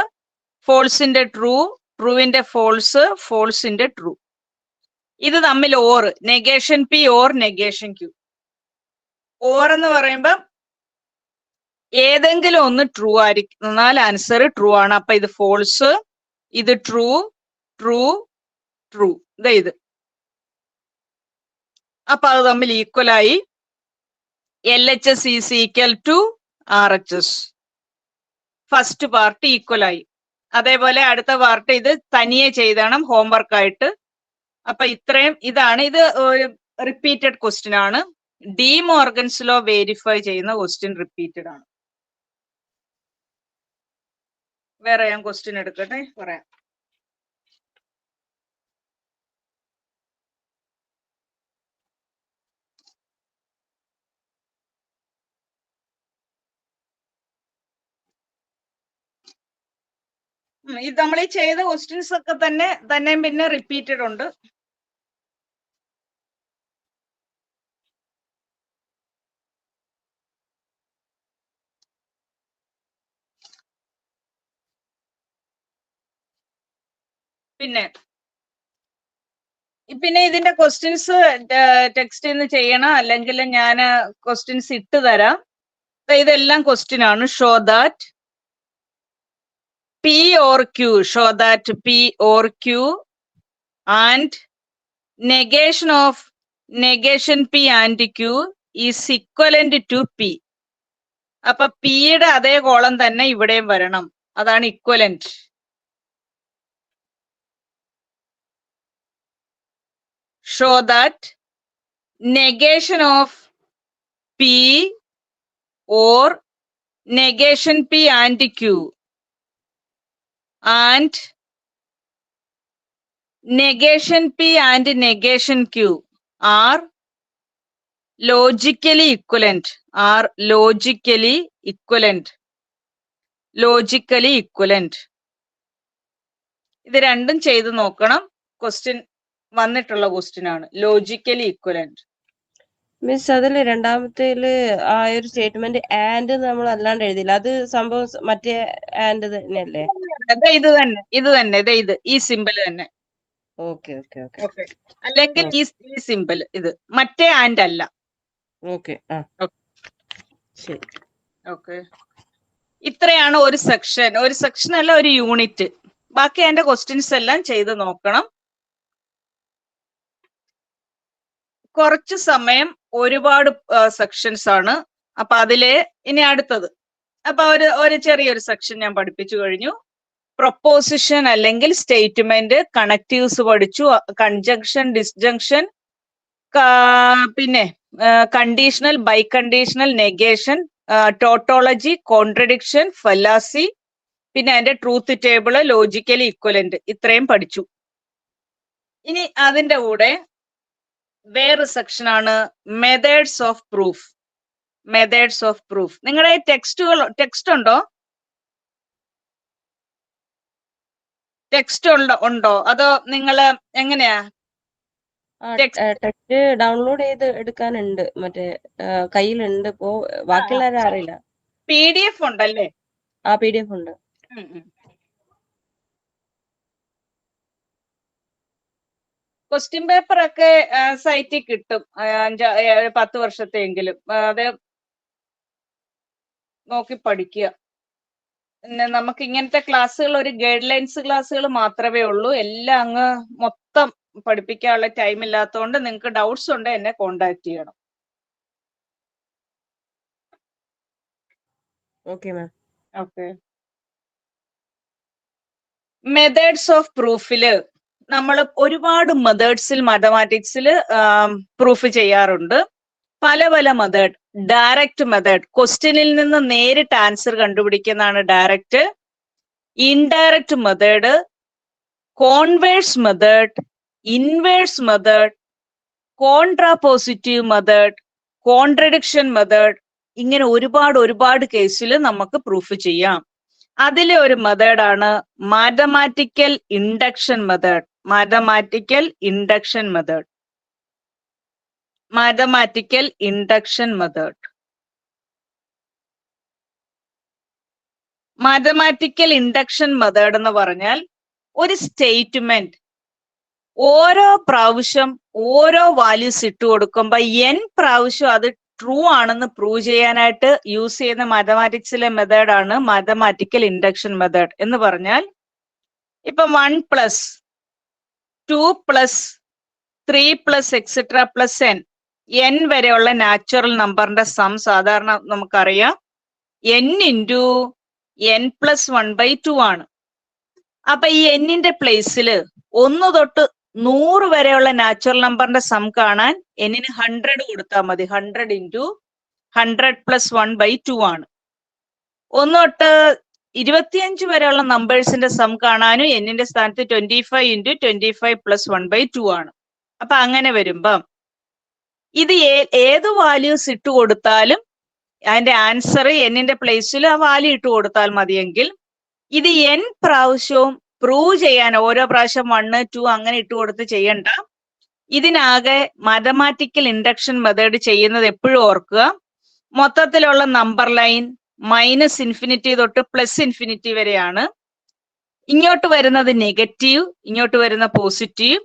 ഫോൾസിന്റെ ട്രൂ, ട്രൂവിന്റെ ഫോൾസ്, ഫോൾസിന്റെ ട്രൂ. ഇത് തമ്മിൽ or, negation P or negation Q. Or എന്ന് പറയുമ്പോ ഏതെങ്കിലും ഒന്ന് ട്രൂ ആയിരിക്കുന്നാൽ ആൻസർ ട്രൂ ആണ്. അപ്പൊ ഇത് ഫോൾസ്, ഇത് ട്രൂ, ട്രൂ, ട്രൂ. ഇത് അപ്പൊ അത് തമ്മിൽ ഈക്വൽ ആയി. LHS is equal to RHS. First part equal ആയി. അതേപോലെ അടുത്ത പാർട്ട് ഇത് തനിയെ ചെയ്തണം ഹോംവർക്ക് ആയിട്ട്. അപ്പൊ ഇത്രയും ഇതാണ്. ഇത് റിപ്പീറ്റഡ് ക്വസ്റ്റ്യൻ ആണ്. ഡി മോർഗൻസ് ലോ വെരിഫൈ ചെയ്യുന്ന ക്വസ്റ്റ്യൻ റിപ്പീറ്റഡ് ആണ്. വേറെ ഞാൻ ക്വസ്റ്റ്യൻ എടുക്കട്ടെ, പറയാം. ഇത് നമ്മൾ ഈ ചെയ്ത ക്വസ്റ്റ്യൻസ് ഒക്കെ തന്നെ പിന്നെ റിപ്പീറ്റഡ് ഉണ്ട്. പിന്നെ ഇതിന്റെ ക്വസ്റ്റ്യൻസ് ടെക്സ്റ്റ് നിന്ന് ചെയ്യണം, അല്ലെങ്കിൽ ഞാൻ ക്വസ്റ്റ്യൻസ് ഇട്ട് തരാം. ഇതെല്ലാം ക്വസ്റ്റ്യൻ ആണ്. Show that P or Q, show that P or Q and negation of negation P and Q is equivalent to P. അപ്പൊ പിയുടെ അതേ കോളം തന്നെ ഇവിടെയും വരണം. അതാണ് equivalent. Show that negation of P or negation P and Q and negation P and negation Q are logically equivalent. Are logically equivalent. Logically equivalent. ഇത് രണ്ടും ചെയ്ത് നോക്കണം. ക്വസ്റ്റ്യൻ വന്നിട്ടുള്ള ക്വസ്റ്റ്യൻ ആണ്. Logically equivalent. മിസ് അതില് രണ്ടാമത്തേല് ആ ഒരു സ്റ്റേറ്റ്മെന്റ് ആൻഡ് നമ്മൾ അല്ലാണ്ട് എഴുതിയില്ല. അത് സംഭവം മറ്റേ ആൻഡ് തന്നെയല്ലേ? ഇത് തന്നെ ഈ സിമ്പിൾ തന്നെ. Okay okay okay okay. അല്ലെങ്കിൽ ഈ സിമ്പിൾ ഇത് മറ്റേ ആൻഡ് അല്ല. ഓക്കെ ശരി. ഓക്കെ. ഇത്രയാണ് ഒരു സെക്ഷൻ. ഒരു സെക്ഷൻ അല്ല, ഒരു യൂണിറ്റ്. ബാക്കി അതിന്റെ ക്വസ്റ്റ്യൻസ് എല്ലാം ചെയ്ത് നോക്കണം. കുറച്ച് സമയം, ഒരുപാട് സെക്ഷൻസ് ആണ്. അപ്പൊ അതിലെ ഇനി അടുത്തത്, അപ്പൊ ഒരു ചെറിയൊരു സെക്ഷൻ ഞാൻ പഠിപ്പിച്ചു കഴിഞ്ഞു. പ്രൊപ്പോസിഷൻ അല്ലെങ്കിൽ സ്റ്റേറ്റ്മെന്റ്, കണക്റ്റീവ്സ് പഠിച്ചു, കൺജങ്ഷൻ, ഡിസ്ജങ്ഷൻ, പിന്നെ conditional, biconditional, negation, tautology, contradiction, fallacy, പിന്നെ അതിന്റെ ട്രൂത്ത് ടേബിള്, ലോജിക്കലി ഇക്വലന്റ്, ഇത്രയും പഠിച്ചു. ഇനി അതിന്റെ കൂടെ വേറെ സെക്ഷൻ ആണ് methods of proof. Methods of proof. നിങ്ങളുടെ ടെക്സ്റ്റ് ഉണ്ടോ? ടെക്സ്റ്റ് ഉണ്ടോ അതോ നിങ്ങള് എങ്ങനെയാ? ടെക്സ്റ്റ് ഡൗൺലോഡ് ചെയ്ത് എടുക്കാനുണ്ട്, മറ്റേ കയ്യിലുണ്ട്. ഇപ്പോ ബാക്കിയുള്ളവരെ അറിയില്ല. PDF ഉണ്ടല്ലേ? ആ PDF ഉണ്ട്. ക്വസ്റ്റ്യൻ പേപ്പർ ഒക്കെ സൈറ്റിൽ കിട്ടും, 10 വർഷത്തെയെങ്കിലും. അത് നോക്കി പഠിക്കുക. പിന്നെ നമുക്ക് ഇങ്ങനത്തെ ക്ലാസ്സുകൾ ഒരു ഗൈഡ് ലൈൻസ് ക്ലാസ്സുകൾ മാത്രമേ ഉള്ളൂ. എല്ലാം അങ്ങ് മൊത്തം പഠിപ്പിക്കാനുള്ള ടൈം ഇല്ലാത്തതുകൊണ്ട് നിങ്ങൾക്ക് ഡൗട്ട്സ് ഉണ്ട് എന്നെ കോണ്ടാക്ട് ചെയ്യണം. Okay ma'am. Okay. Methods of പ്രൂഫില് നമ്മൾ ഒരുപാട് മെത്തേഡ്സിൽ മാത്തമാറ്റിക്സിൽ പ്രൂഫ് ചെയ്യാറുണ്ട്. പല പല മെത്തേഡ്. ഡയറക്റ്റ് മെത്തേഡ്, ക്വസ്റ്റ്യനിൽ നിന്ന് നേരിട്ട് ആൻസർ കണ്ടുപിടിക്കുന്നതാണ് direct. Indirect method, converse method, inverse method, contrapositive method, contradiction method, ഇങ്ങനെ ഒരുപാട് കേസിൽ നമുക്ക് പ്രൂഫ് ചെയ്യാം. അതിലെ ഒരു മെത്തേഡാണ് mathematical induction method. Mathematical induction method. Mathematical induction method. Mathematical induction method എന്ന് പറഞ്ഞാൽ ഒരു സ്റ്റേറ്റ്മെന്റ് ഓരോ പ്രാവശ്യം ഓരോ വാല്യൂസ് ഇട്ട് കൊടുക്കുമ്പോ n പ്രാവശ്യം അത് ട്രൂ ആണെന്ന് പ്രൂവ് ചെയ്യാനായിട്ട് യൂസ് ചെയ്യുന്ന മാത്തമാറ്റിക്സിലെ മെത്തേഡാണ് മാത്തമാറ്റിക്കൽ ഇൻഡക്ഷൻ മെത്തേഡ്. എന്ന് പറഞ്ഞാൽ ഇപ്പൊ 1 plus 2 plus 3 plus etcetera plus n വരെയുള്ള നാച്ചുറൽ നമ്പറിന്റെ സം സാധാരണ നമുക്കറിയാം n ഇൻറ്റു n പ്ലസ് 1/2 ആണ്. അപ്പൊ ഈ n-ന്റെ പ്ലേസിൽ 1 തൊട്ട് 100 വരെയുള്ള നാച്ചുറൽ നമ്പറിന്റെ സം കാണാൻ n-ന് 100 കൊടുത്താൽ മതി. 100 ഇൻറ്റു 100 പ്ലസ് 1/2 ആണ്. 1 തൊട്ട് 25 വരെയുള്ള നമ്പേഴ്സിന്റെ സം കാണാനും n-ന്റെ സ്ഥാനത്ത് 25 ഇൻറ്റു 25 പ്ലസ് 1/2 ആണ്. അപ്പൊ അങ്ങനെ വരുമ്പം ഇത് ഏത് വാല്യൂസ് ഇട്ട് കൊടുത്താലും അതിന്റെ ആൻസർ n-ന്റെ പ്ലേസിൽ ആ വാല്യൂ ഇട്ട് കൊടുത്താൽ മതിയെങ്കിൽ ഇത് n പ്രാവശ്യവും പ്രൂവ് ചെയ്യാൻ ഓരോ പ്രാവശ്യം 1, 2 അങ്ങനെ ഇട്ട് കൊടുത്ത് ചെയ്യണ്ട. ഇതിനാകെ മാത്തമാറ്റിക്കൽ ഇൻഡക്ഷൻ മെത്തേഡ് ചെയ്യുന്നത് എപ്പോഴും ഓർക്കുക, മൊത്തത്തിലുള്ള നമ്പർ ലൈൻ -∞ തൊട്ട് +∞ വരെയാണ്. ഇങ്ങോട്ട് വരുന്നത് നെഗറ്റീവ്, ഇങ്ങോട്ട് വരുന്ന പോസിറ്റീവ്.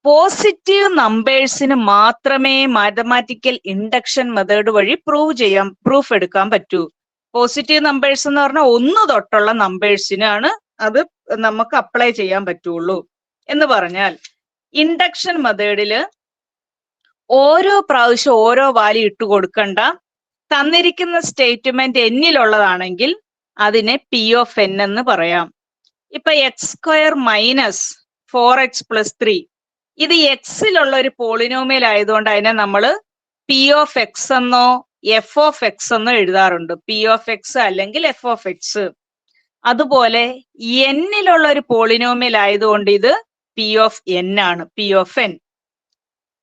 പോസിറ്റീവ് നമ്പേഴ്സിന് മാത്രമേ മാത്തമാറ്റിക്കൽ ഇൻഡക്ഷൻ മെത്തേഡ് വഴി പ്രൂഫ് എടുക്കാൻ പറ്റൂ. പോസിറ്റീവ് നമ്പേഴ്സ് എന്ന് പറഞ്ഞാൽ 1 തൊട്ടുള്ള നമ്പേഴ്സിനാണ് അത് നമുക്ക് അപ്ലൈ ചെയ്യാൻ പറ്റുള്ളൂ. എന്ന് പറഞ്ഞാൽ ഇൻഡക്ഷൻ മെത്തേഡില് ഓരോ പ്രാവശ്യം ഓരോ വാല്യൂ ഇട്ട് കൊടുക്കണ്ട. തന്നിരിക്കുന്ന സ്റ്റേറ്റ്മെന്റ് n-ലുള്ളതാണെങ്കിൽ അതിനെ P(n) എന്ന് പറയാം. ഇപ്പൊ x² മൈനസ് 4x + 3 ഇത് x-ലുള്ള ഒരു പോളിനോമിയൽ ആയതുകൊണ്ട് അതിനെ നമ്മൾ P(x) എന്നോ f(x) എന്നോ എഴുതാറുണ്ട്. P(x) അല്ലെങ്കിൽ f(x). അതുപോലെ n-ലുള്ള ഒരു പോളിനോമിയൽ ആയതുകൊണ്ട് ഇത് P(n) ആണ്. P(n).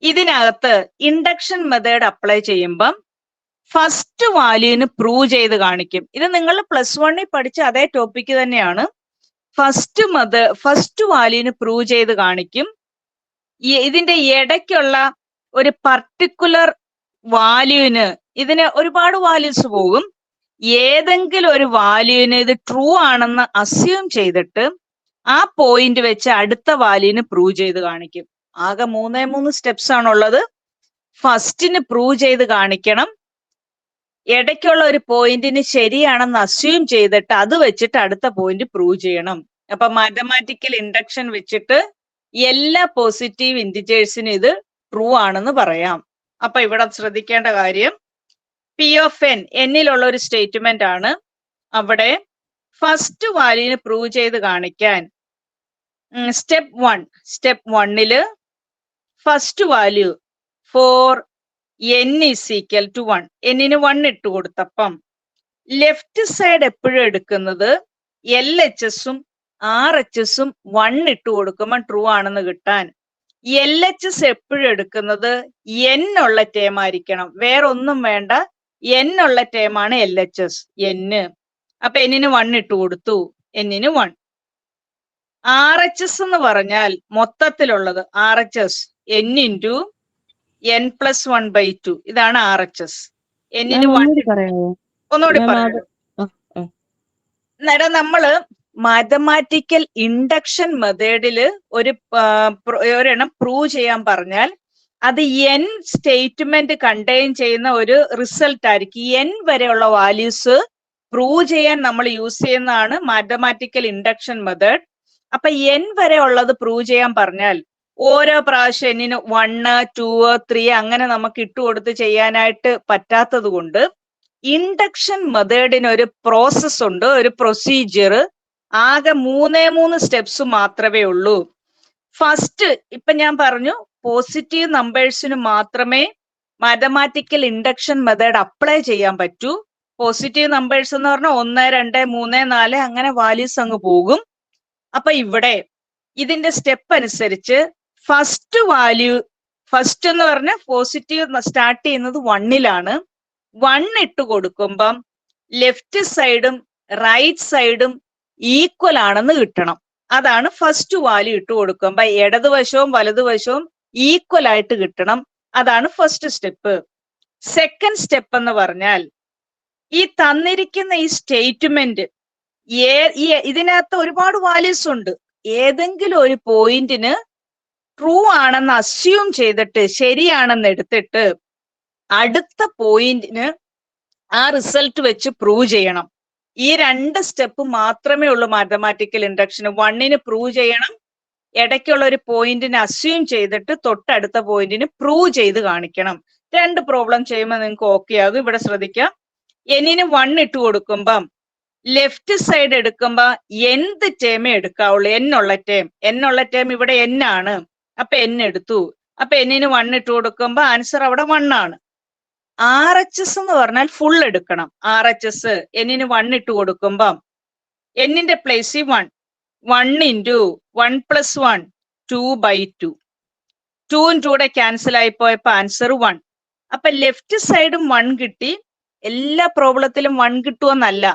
ഇതിനകത്ത് ഇൻഡക്ഷൻ മെത്തേഡ് അപ്ലൈ ചെയ്യുമ്പം ഫസ്റ്റ് വാല്യൂന് പ്രൂവ് ചെയ്ത് കാണിക്കും. ഇത് നിങ്ങൾ +1 പഠിച്ച അതേ ടോപ്പിക്ക് തന്നെയാണ്. ഫസ്റ്റ് വാല്യൂന് പ്രൂവ് ചെയ്ത് കാണിക്കും. ഇതിന്റെ ഇടയ്ക്കുള്ള ഒരു പർട്ടിക്കുലർ വാല്യൂന് ഇതിന് ഒരുപാട് വാല്യൂസ് പോകും. ഏതെങ്കിലും ഒരു വാല്യൂന് ഇത് ട്രൂ ആണെന്ന് അസ്യൂം ചെയ്തിട്ട് ആ പോയിന്റ് വെച്ച് അടുത്ത വാല്യൂന് പ്രൂവ് ചെയ്ത് കാണിക്കും. ആകെ 3 സ്റ്റെപ്സ് ആണുള്ളത്. ഫസ്റ്റിന് പ്രൂവ് ചെയ്ത് കാണിക്കണം, ഇടയ്ക്കുള്ള ഒരു പോയിന്റിന് ശരിയാണെന്ന് അസ്യൂം ചെയ്തിട്ട് അത് വെച്ചിട്ട് അടുത്ത പോയിന്റ് പ്രൂവ് ചെയ്യണം. അപ്പൊ മാത്തമാറ്റിക്കൽ ഇൻഡക്ഷൻ വെച്ചിട്ട് എല്ലാ പോസിറ്റീവ് ഇന്റിജേഴ്സിനും ഇത് ട്രൂ ആണെന്ന് പറയാം. അപ്പൊ ഇവിടെ ശ്രദ്ധിക്കേണ്ട കാര്യം P(n) n-ലുള്ള ഒരു സ്റ്റേറ്റ്മെന്റ് ആണ്. അവിടെ ഫസ്റ്റ് വാല്യൂന് പ്രൂവ് ചെയ്ത് കാണിക്കാൻ step 1 first value for n = 1 n-ന് 1 ഇട്ട് കൊടുത്തപ്പം ലെഫ്റ്റ് സൈഡ് എപ്പോഴും എടുക്കുന്നത് LHS-ഉം RHS-ഉം 1 ഇട്ട് കൊടുക്കുമ്പോൾ ട്രൂ ആണെന്ന് കിട്ടാൻ LHS എപ്പോഴും എടുക്കുന്നത് n ഉള്ള ടേം ആയിരിക്കണം. വേറെ ഒന്നും വേണ്ട, n ഉള്ള ടേം ആണ് LHS n. അപ്പൊ n-ന് 1 ഇട്ട് കൊടുത്തു, n-ന് 1. RHS എന്ന് പറഞ്ഞാൽ മൊത്തത്തിലുള്ളത് RHS n ഇൻറ്റു n + 1/2 ഇതാണ് RHS. n-ന് 1 ഒന്നുകൂടി പറയാം. നേരം നമ്മള് മാത്തമാറ്റിക്കൽ ഇൻഡക്ഷൻ മെത്തേഡില് ഒരെണ്ണം പ്രൂവ് ചെയ്യാൻ പറഞ്ഞാൽ അത് n സ്റ്റേറ്റ്മെന്റ് കണ്ടെയ്ൻ ചെയ്യുന്ന ഒരു റിസൾട്ട് ആയിരിക്കും. n വരെയുള്ള വാല്യൂസ് പ്രൂവ് ചെയ്യാൻ നമ്മൾ യൂസ് ചെയ്യുന്നതാണ് മാത്തമാറ്റിക്കൽ ഇൻഡക്ഷൻ മെത്തേഡ്. അപ്പൊ n വരെ ഉള്ളത് പ്രൂവ് ചെയ്യാൻ പറഞ്ഞാൽ ഓരോ പ്രാവശ്യം n-ന് 1, 2, 3 അങ്ങനെ നമുക്ക് ഇട്ടുകൊടുത്ത് ചെയ്യാനായിട്ട് പറ്റാത്തത് കൊണ്ട് ഇൻഡക്ഷൻ മെത്തേഡിന് ഒരു പ്രോസസ് ഉണ്ട്, ഒരു പ്രൊസീജിയർ. ആകെ 3 സ്റ്റെപ്സ് മാത്രമേ ഉള്ളൂ. ഫസ്റ്റ് ഇപ്പൊ ഞാൻ പറഞ്ഞു പോസിറ്റീവ് നമ്പേഴ്സിന് മാത്രമേ മാത്തമാറ്റിക്കൽ ഇൻഡക്ഷൻ മെത്തേഡ് അപ്ലൈ ചെയ്യാൻ പറ്റൂ. പോസിറ്റീവ് നമ്പേഴ്സ് എന്ന് പറഞ്ഞാൽ 1, 2, 3, 4 അങ്ങനെ വാല്യൂസ് അങ്ങ് പോകും. അപ്പൊ ഇവിടെ ഇതിന്റെ സ്റ്റെപ്പ് അനുസരിച്ച് ഫസ്റ്റ് വാല്യൂ, ഫസ്റ്റ് എന്ന് പറഞ്ഞാൽ പോസിറ്റീവ് സ്റ്റാർട്ട് ചെയ്യുന്നത് 1ലാണ്. 1 ഇട്ട് കൊടുക്കുമ്പം ലെഫ്റ്റ് സൈഡും റൈറ്റ് സൈഡും ഈക്വൽ ആണെന്ന് കിട്ടണം. അതാണ് ഫസ്റ്റ് വാല്യൂ ഇട്ട് കൊടുക്കുമ്പോ ഇടതുവശവും വലതുവശവും ഈക്വൽ ആയിട്ട് കിട്ടണം. അതാണ് ഫസ്റ്റ് സ്റ്റെപ്പ്. സെക്കൻഡ് സ്റ്റെപ്പ് എന്ന് പറഞ്ഞാൽ ഈ തന്നിരിക്കുന്ന ഈ സ്റ്റേറ്റ്മെന്റ് ഇതിനകത്ത് ഒരുപാട് വാല്യൂസ് ഉണ്ട്. ഏതെങ്കിലും ഒരു പോയിന്റിന് ട്രൂ ആണെന്ന് അസ്യൂം ചെയ്തിട്ട് ശരിയാണെന്ന് എടുത്തിട്ട് അടുത്ത പോയിന്റിന് ആ റിസൾട്ട് വെച്ച് പ്രൂവ് ചെയ്യണം. ഈ 2 സ്റ്റെപ്പ് മാത്രമേ ഉള്ളൂ മാത്തമാറ്റിക്കൽ ഇൻഡക്ഷന്. 1ന് പ്രൂവ് ചെയ്യണം, ഇടയ്ക്കുള്ള ഒരു പോയിന്റിന് അസ്യൂം ചെയ്തിട്ട് തൊട്ടടുത്ത പോയിന്റിന് പ്രൂവ് ചെയ്ത് കാണിക്കണം. 2 പ്രോബ്ലം ചെയ്യുമ്പോൾ നിങ്ങൾക്ക് ഓക്കെ ആകും. ഇവിടെ ശ്രദ്ധിക്കാം. എന്നിന് 1 ഇട്ട് കൊടുക്കുമ്പം ലെഫ്റ്റ് സൈഡ് എടുക്കുമ്പോ എന്ത് ടേമേ എടുക്കാവുള്ളൂ, എന്നുള്ള ടേം ഇവിടെ n ആണ്. അപ്പൊ n എടുത്തു. അപ്പൊ എന്നിന് 1 ഇട്ട് കൊടുക്കുമ്പോ ആൻസർ അവിടെ 1 ആണ്. RHS എന്ന് പറഞ്ഞാൽ ഫുൾ എടുക്കണം. RHS എന്നിന് 1 ഇട്ട് കൊടുക്കുമ്പം എന്നിന്റെ പ്ലേസിൽ 1 ഇൻറ്റു 1 + 1 2/2. 2 കൂടെ ക്യാൻസൽ ആയി പോയപ്പോ ആൻസർ 1. അപ്പൊ ലെഫ്റ്റ് സൈഡും 1 കിട്ടി. എല്ലാ പ്രോബ്ലത്തിലും 1 കിട്ടുമെന്നല്ല,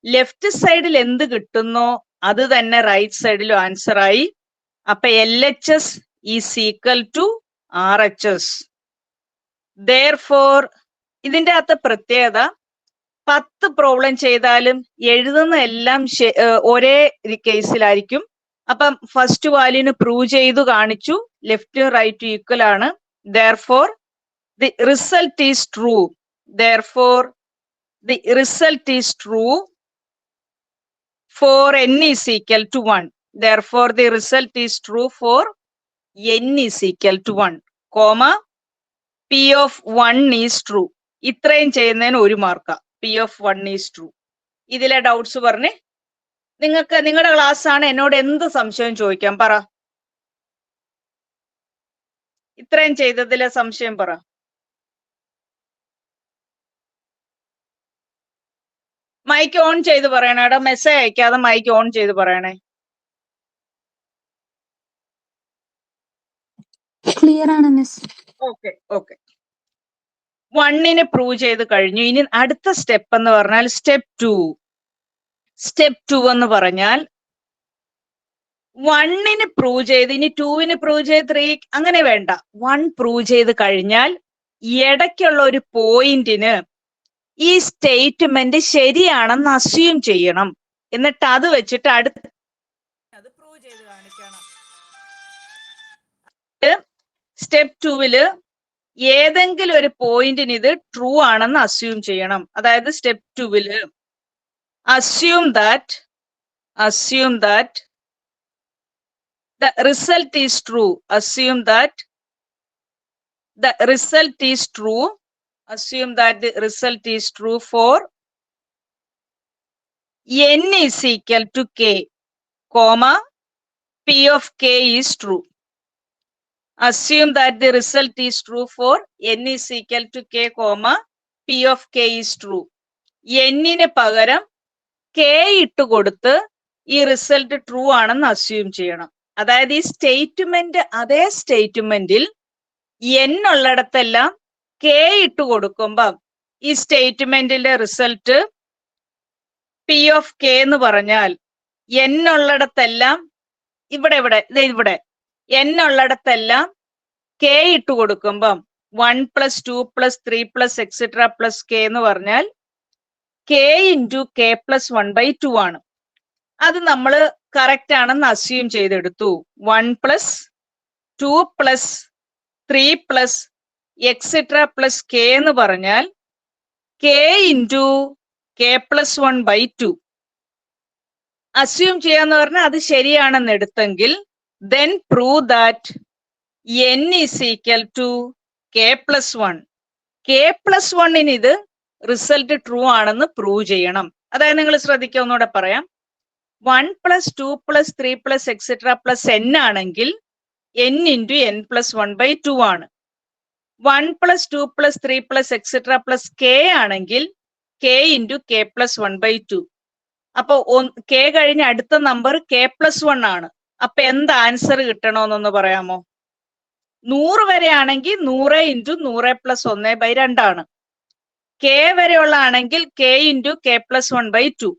ലെഫ്റ്റ് സൈഡിൽ എന്ത് കിട്ടുന്നോ അത് തന്നെ റൈറ്റ് സൈഡിലും ആൻസർ ആയി. അപ്പൊ LHS is equal to RHS. Therefore ഇതിന്റെ അകത്ത് പ്രത്യേകത 10 പ്രോബ്ലം ചെയ്താലും എഴുതുന്ന എല്ലാം ഒരേ കേസിലായിരിക്കും. അപ്പം ഫസ്റ്റ് വാല്യൂന് പ്രൂവ് ചെയ്തു കാണിച്ചു, ലെഫ്റ്റും റൈറ്റും ഈക്വൽ ആണ്. Therefore the result is true. Therefore the result is true for n is equal to 1. Therefore the result is true for n is equal to 1, comma P of 1 is true. ഇത്രയും ചെയ്യുന്നതിന് 1 മാർക്കാ. P of 1 is true. ഇതിലെ doubts പറഞ്ഞേ. നിങ്ങൾക്ക് നിങ്ങളുടെ class ആണ്, എന്നോട് എന്ത് സംശയം ചോദിക്കാം, പറ. ഇത്രയും ചെയ്തതിലെ സംശയം പറ. മൈക്ക് ഓൺ ചെയ്ത് പറയണേ. എടാ മെസ്സേജ് അയക്കാതെ മൈക്ക് ഓൺ ചെയ്ത് പറയണേ. ക്ലിയർ ആണ് മിസ്. Okay okay. 1ന് പ്രൂവ് ചെയ്ത് കഴിഞ്ഞു. ഇനി അടുത്ത സ്റ്റെപ്പ് എന്ന് പറഞ്ഞാൽ സ്റ്റെപ്പ് 2. സ്റ്റെപ്പ് 2 എന്ന് പറഞ്ഞാൽ 1ന് പ്രൂവ് ചെയ്ത് ഇനി 2ന് പ്രൂവ് ചെയ്ത് 3 അങ്ങനെ വേണ്ട. 1 പ്രൂവ് ചെയ്ത് കഴിഞ്ഞാൽ ഇടയ്ക്കുള്ള ഒരു പോയിന്റിന് ഈ സ്റ്റേറ്റ്മെന്റ് ശരിയാണെന്ന് അസ്യൂം ചെയ്യണം. എന്നിട്ട് അത് വെച്ചിട്ട് അത് പ്രൂവ് ചെയ്ത് കാണിക്കണം. സ്റ്റെപ്പ് 2 ഏതെങ്കിലും ഒരു പോയിന്റിന് ഇത് ട്രൂ ആണെന്ന് അസ്യൂം ചെയ്യണം. അതായത് step 2 assume that the result is true. Assume that the result is true. Assume that the result is true for n is equal to k, comma P of k is true. Assume that the result is true for n is equal to k, comma P of k is true. n-ന് പകരം k ഇട്ട് കൊടുത്ത് ഈ result true ആണെന്ന് assume ചെയ്യണം. അതായത് ഈ statement അതേ സ്റ്റേറ്റ്മെന്റിൽ n ഉള്ളിടത്തെല്ലാം k ഇട്ട് കൊടുക്കുമ്പം ഈ സ്റ്റേറ്റ്മെന്റിന്റെ റിസൾട്ട് P of k എന്ന് പറഞ്ഞാൽ n ഉള്ളിടത്തെല്ലാം ഇവിടെ n ഉള്ളിടത്തെല്ലാം k ഇട്ട് കൊടുക്കുമ്പം 1 + 2 + 3 + etc + k എന്ന് പറഞ്ഞാൽ k × k + 1/2 ആണ്. അത് നമ്മൾ കറക്റ്റ് ആണെന്ന് അസ്യൂം ചെയ്തെടുത്തു. 1 + 2 + 3 + etc + k എന്ന് പറഞ്ഞാൽ k × k + 1/2 അസ്യൂം ചെയ്യാന്ന് പറഞ്ഞാൽ അത് ശരിയാണെന്ന് എടുത്തെങ്കിൽ then prove that n is equal to k + 1. k + 1-ന് ഇത് റിസൾട്ട് ട്രൂ ആണെന്ന് പ്രൂവ് ചെയ്യണം. അതായത് നിങ്ങൾ ശ്രദ്ധിക്കുക, ഒന്നുകൂടെ പറയാം. 1 + 2 + 3 + etc + n ആണെങ്കിൽ n × n + 1/2 ആണ്. 1 + 2 + 3 + etc + k ആണെങ്കിൽ k ഇൻറ്റു k പ്ലസ് 1/2. അപ്പൊ k കഴിഞ്ഞ അടുത്ത നമ്പർ k പ്ലസ് 1 ആണ്. അപ്പൊ എന്ത് ആൻസർ കിട്ടണമെന്നൊന്ന് പറയാമോ? 100 വരെ ആണെങ്കിൽ 100 ഇൻറ്റു 100 പ്ലസ് 1/2 ആണ്. k വരെയുള്ള ആണെങ്കിൽ k ഇൻറ്റു k പ്ലസ് 1/2.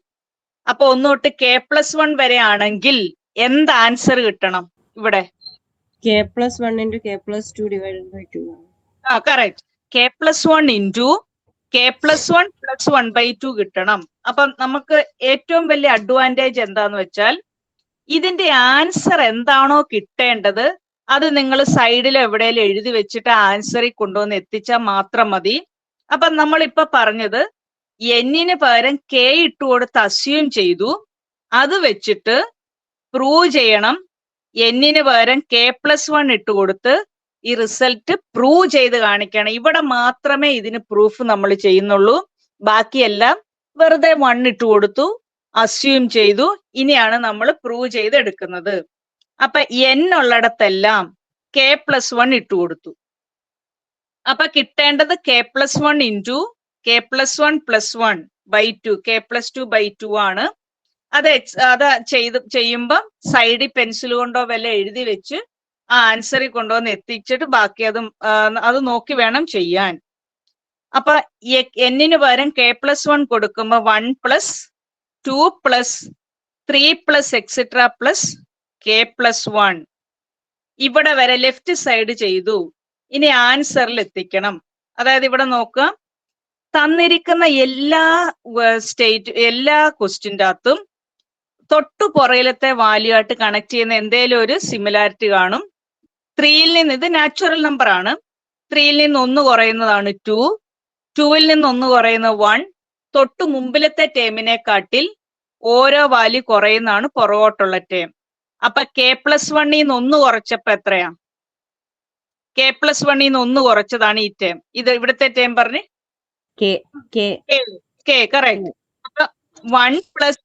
അപ്പൊ ഒന്ന് തൊട്ട് k പ്ലസ് 1 വരെ ആണെങ്കിൽ എന്ത് ആൻസർ കിട്ടണം ഇവിടെ? k plus 1 into k plus 2 divided by 2. Correct. k plus 1 into k plus 1 plus 1/2 കിട്ടണം. അപ്പം നമുക്ക് ഏറ്റവും വലിയ അഡ്വാൻറ്റേജ് എന്താന്ന് വെച്ചാൽ ഇതിന്റെ ആൻസർ എന്താണോ കിട്ടേണ്ടത് അത് നിങ്ങൾ സൈഡിൽ എവിടെയെങ്കിലും എഴുതി വെച്ചിട്ട് ആൻസറിൽ കൊണ്ടുവന്ന് എത്തിച്ചാൽ മാത്രം മതി. അപ്പൊ നമ്മളിപ്പോ പറഞ്ഞത് എന്നിന് പകരം k ഇട്ട് കൊടുത്ത് അസ്യൂം ചെയ്തു. അത് വെച്ചിട്ട് പ്രൂവ് ചെയ്യണം. എന്നിന് പകരം k പ്ലസ് 1 ഇട്ട് കൊടുത്ത് ഈ റിസൾട്ട് പ്രൂവ് ചെയ്ത് കാണിക്കണം. ഇവിടെ മാത്രമേ ഇതിന് പ്രൂഫ് നമ്മൾ ചെയ്യുന്നുള്ളൂ. ബാക്കിയെല്ലാം വെറുതെ 1 ഇട്ട് കൊടുത്തു, അസ്യൂം ചെയ്തു. ഇനിയാണ് നമ്മൾ പ്രൂവ് ചെയ്തെടുക്കുന്നത്. അപ്പൊ n ഉള്ളിടത്തെല്ലാം k പ്ലസ് 1 ഇട്ട് കൊടുത്തു. അപ്പൊ കിട്ടേണ്ടത് k plus 1 into k plus 1 plus 1/2 k plus 2/2 ആണ്. അത് ചെയ്യുമ്പം സൈഡിൽ പെൻസിൽ കൊണ്ടോ വല്ല എഴുതി വെച്ച് ആ ആൻസറിൽ കൊണ്ടുവന്ന് എത്തിച്ചിട്ട് ബാക്കി അത് നോക്കി വേണം ചെയ്യാൻ. അപ്പൊ എന്നിന് പകരം k പ്ലസ് 1 കൊടുക്കുമ്പോ 1 plus 2 plus 3 plus etcetera plus k plus 1. ഇവിടെ വരെ ലെഫ്റ്റ് സൈഡ് ചെയ്തു. ഇനി ആൻസറിൽ എത്തിക്കണം. അതായത് ഇവിടെ നോക്കുക, തന്നിരിക്കുന്ന എല്ലാ ക്വസ്റ്റ്യൻ്റെ അകത്തും തൊട്ടു പുറയിലത്തെ വാല്യൂ ആയിട്ട് കണക്ട് ചെയ്യുന്ന എന്തേലും ഒരു സിമിലാരിറ്റി കാണും. 3യിൽ നിന്ന്, ഇത് നാച്ചുറൽ നമ്പർ ആണ്, 3യിൽ നിന്ന് 1 കുറയുന്നതാണ് 2, 2ൽ നിന്ന് 1 കുറയുന്നത് 1. തൊട്ടു മുമ്പിലത്തെ ടേമിനെ കാട്ടിൽ ഓരോ വാല്യൂ കുറയുന്നതാണ് പുറകോട്ടുള്ള ടേം. അപ്പൊ k പ്ലസ് 1ൽ നിന്ന് 1 കുറച്ചപ്പോ എത്രയാ? k പ്ലസ് 1ൽ നിന്ന് 1 കുറച്ചതാണ് ഈ ടേം. ഇത് ഇവിടുത്തെ ടേം പറഞ്ഞ് k കറക്റ്റ്. അപ്പൊ 1 plus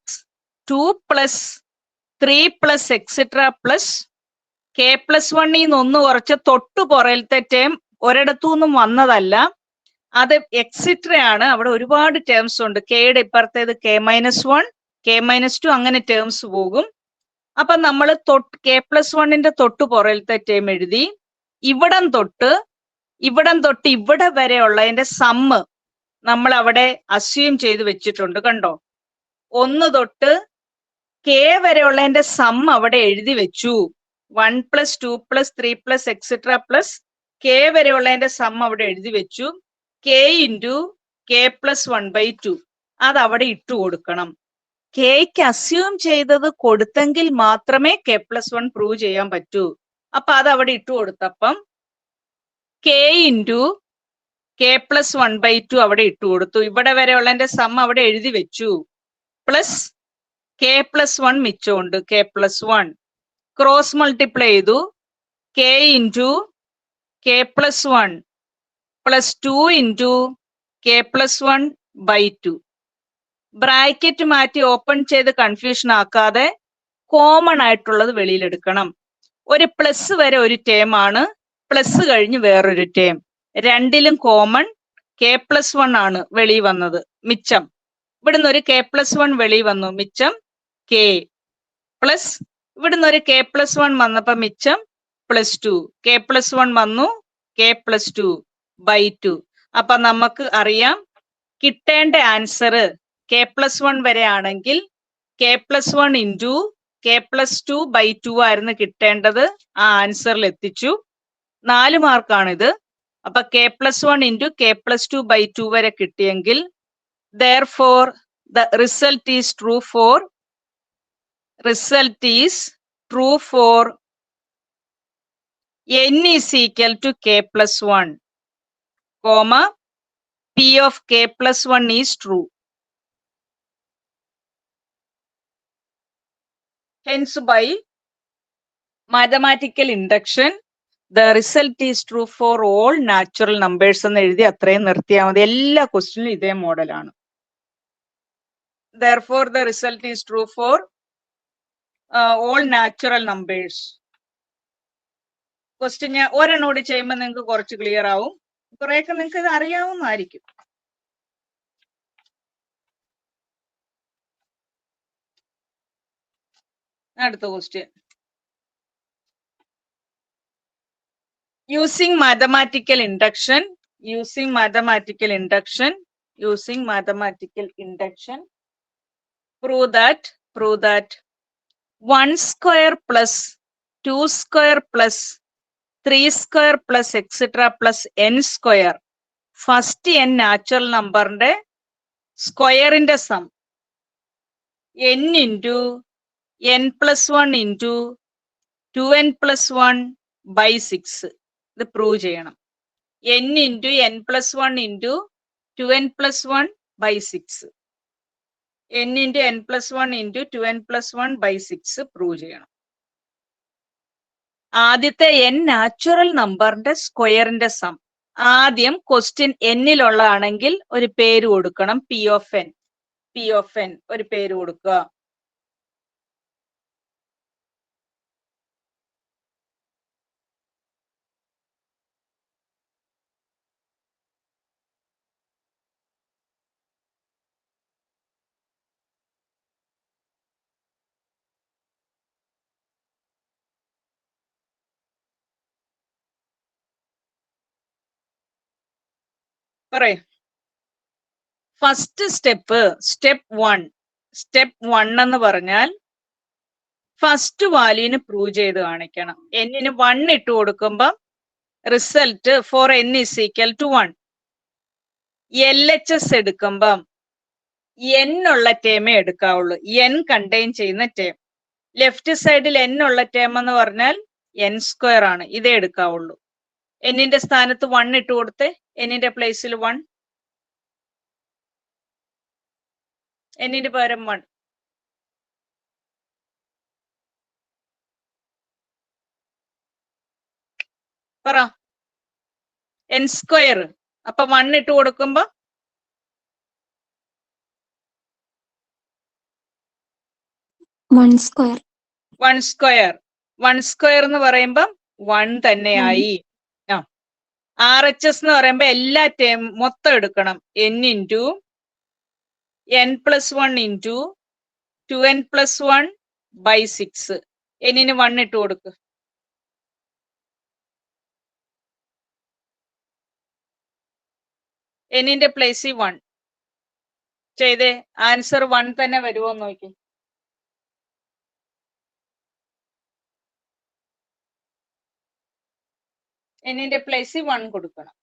2 plus 3 plus etcetera plus k plus 1ൽ നിന്ന് 1 കുറച്ച് തൊട്ടു പുറയിലത്തെ ടേം ഒരിടത്തു നിന്നും വന്നതല്ല, അത് എക്സിട്ര ആണ്. അവിടെ ഒരുപാട് ടേംസ് ഉണ്ട്. kയുടെ ഇപ്പുറത്തേത് k മൈനസ് 1, k മൈനസ് 2 അങ്ങനെ ടേംസ് പോകും. അപ്പൊ നമ്മൾ k പ്ലസ് 1ന്റെ തൊട്ടു പുറയിലത്തെ ടേം എഴുതി. ഇവിടം തൊട്ട് ഇവിടെ വരെ ഉള്ളതിന്റെ സമ്മ് നമ്മൾ അവിടെ അസ്യൂം ചെയ്ത് വെച്ചിട്ടുണ്ട്. കണ്ടോ, 1 തൊട്ട് k വരെ ഉള്ളതിന്റെ സം അവിടെ എഴുതി വെച്ചു. 1 plus 2 plus 3 plus etcetera plus k വരെ ഉള്ളതിന്റെ സം അവിടെ എഴുതി വെച്ചു. k ഇൻറ്റു k പ്ലസ് 1/2 അത് അവിടെ ഇട്ടു കൊടുക്കണം. kക്ക് അസ്യൂം ചെയ്തത് കൊടുത്തെങ്കിൽ മാത്രമേ k പ്ലസ് 1 പ്രൂവ് ചെയ്യാൻ പറ്റൂ. അപ്പൊ അത് അവിടെ ഇട്ടു കൊടുത്തപ്പം k ഇൻറ്റു k പ്ലസ് 1/2 അവിടെ ഇട്ടു കൊടുത്തു. ഇവിടെ വരെ ഉള്ളതിന്റെ സം അവിടെ എഴുതി വെച്ചു. Plus k plus 1 മിച്ചമുണ്ട്, k plus 1 cross multiply ചെയ്തു. k into k plus 1 plus 2 into k plus 1/2. Bracket മാറ്റി ഓപ്പൺ ചെയ്ത് കൺഫ്യൂഷൻ ആക്കാതെ കോമൺ ആയിട്ടുള്ളത് വെളിയിലെടുക്കണം. ഒരു പ്ലസ് വരെ ഒരു ടേം ആണ്, പ്ലസ് കഴിഞ്ഞ് വേറൊരു ടേം. രണ്ടിലും കോമൺ k പ്ലസ് 1 ആണ് വെളി വന്നത്, മിച്ചം. ഇവിടുന്ന് ഒരു k പ്ലസ് 1 വെളി വന്നു, മിച്ചം k. പ്ലസ് ഇവിടുന്ന് ഒരു k പ്ലസ് 1 വന്നപ്പോ മിച്ചം പ്ലസ് 2. k പ്ലസ് 1 വന്നു, k പ്ലസ് 2/2. അപ്പൊ നമുക്ക് അറിയാം കിട്ടേണ്ട ആൻസർ k പ്ലസ് 1 വരെ ആണെങ്കിൽ k plus 1 into k plus 2/2 ആയിരുന്നു കിട്ടേണ്ടത്. ആ ആൻസറിൽ എത്തിച്ചു. 4 മാർക്കാണിത്. അപ്പൊ k plus 1 into k plus 2/2 വരെ കിട്ടിയെങ്കിൽ therefore the result is true for n is equal to k plus 1, comma p of k plus 1 is true. Hence by mathematical induction the result is true for all natural numbers എന്ന് എഴുതി അത്രയും നിർത്തിയാൽ മതി. എല്ലാ ക്വസ്റ്റ്യനും ഇതേ മോഡലാണ്. Therefore the result is true for all natural numbers. Question ഞാൻ ഒരെണ്ണോട് ചെയ്യുമ്പോൾ നിങ്ങൾക്ക് കുറച്ച് ക്ലിയർ ആവും. കുറെയൊക്കെ നിങ്ങൾക്ക് ഇത് അറിയാവുന്നതായിരിക്കും. അടുത്ത question. Using mathematical induction, prove that 1 square plus 2 square plus 3 square plus etc. plus n square, first n natural number ന്റെ സ്ക്വയറിന്റെ some n into n plus 1 into 2n plus 1 by 6. ഇത് പ്രൂവ് ചെയ്യണം. n into n plus 1 into 2n plus 1 by 6. n into n plus 1 into 2n plus 1 by 6 prove ചെയ്യണം. ആദ്യത്തെ n natural നമ്പറിന്റെ സ്ക്വയറിന്റെ some. ആദ്യം question എന്നിലുള്ളതാണെങ്കിൽ ഒരു പേര് കൊടുക്കണം. പി ഓഫ് എൻ ഒരു പേര് കൊടുക്കുക. പറയ്. ഫസ്റ്റ് സ്റ്റെപ്പ് 1 എന്ന് പറഞ്ഞാൽ ഫസ്റ്റ് വാല്യൂന് പ്രൂവ് ചെയ്ത് കാണിക്കണം. എന്നിന് 1 ഇട്ട് കൊടുക്കുമ്പം result four n is equal to 1. LHS എടുക്കുമ്പം n ഉള്ള ടേമേ എടുക്കാവുള്ളൂ. n കണ്ടെയ്ൻ ചെയ്യുന്ന ടേം. ലെഫ്റ്റ് സൈഡിൽ n ഉള്ള ടേം എന്ന് പറഞ്ഞാൽ n സ്ക്വയർ ആണ്. ഇതേ എടുക്കാവുള്ളൂ. എന്നിന്റെ സ്ഥാനത്ത് 1 ഇട്ട് കൊടുത്ത് എന്നിന്റെ പ്ലേസിൽ 1, എന്നിന്റെ പകരം 1. പറ n സ്ക്വയർ. അപ്പൊ 1 ഇട്ട് കൊടുക്കുമ്പോ വൺ സ്ക്വയർ എന്ന് പറയുമ്പം 1 തന്നെയായി. RHS എന്ന് പറയുമ്പോ എല്ലാ ടേം മൊത്തം എടുക്കണം. n into n plus 1 into 2n plus 1 by 6. എന്നിന് 1 ഇട്ട് കൊടുക്ക്. എന്നിന്റെ പ്ലേസിൽ 1 ചെയ്തേ. ആൻസർ 1 തന്നെ വരുമോ നോക്കി. എന്നിന്റെ പ്ലേസിൽ 1 കൊടുക്കണം.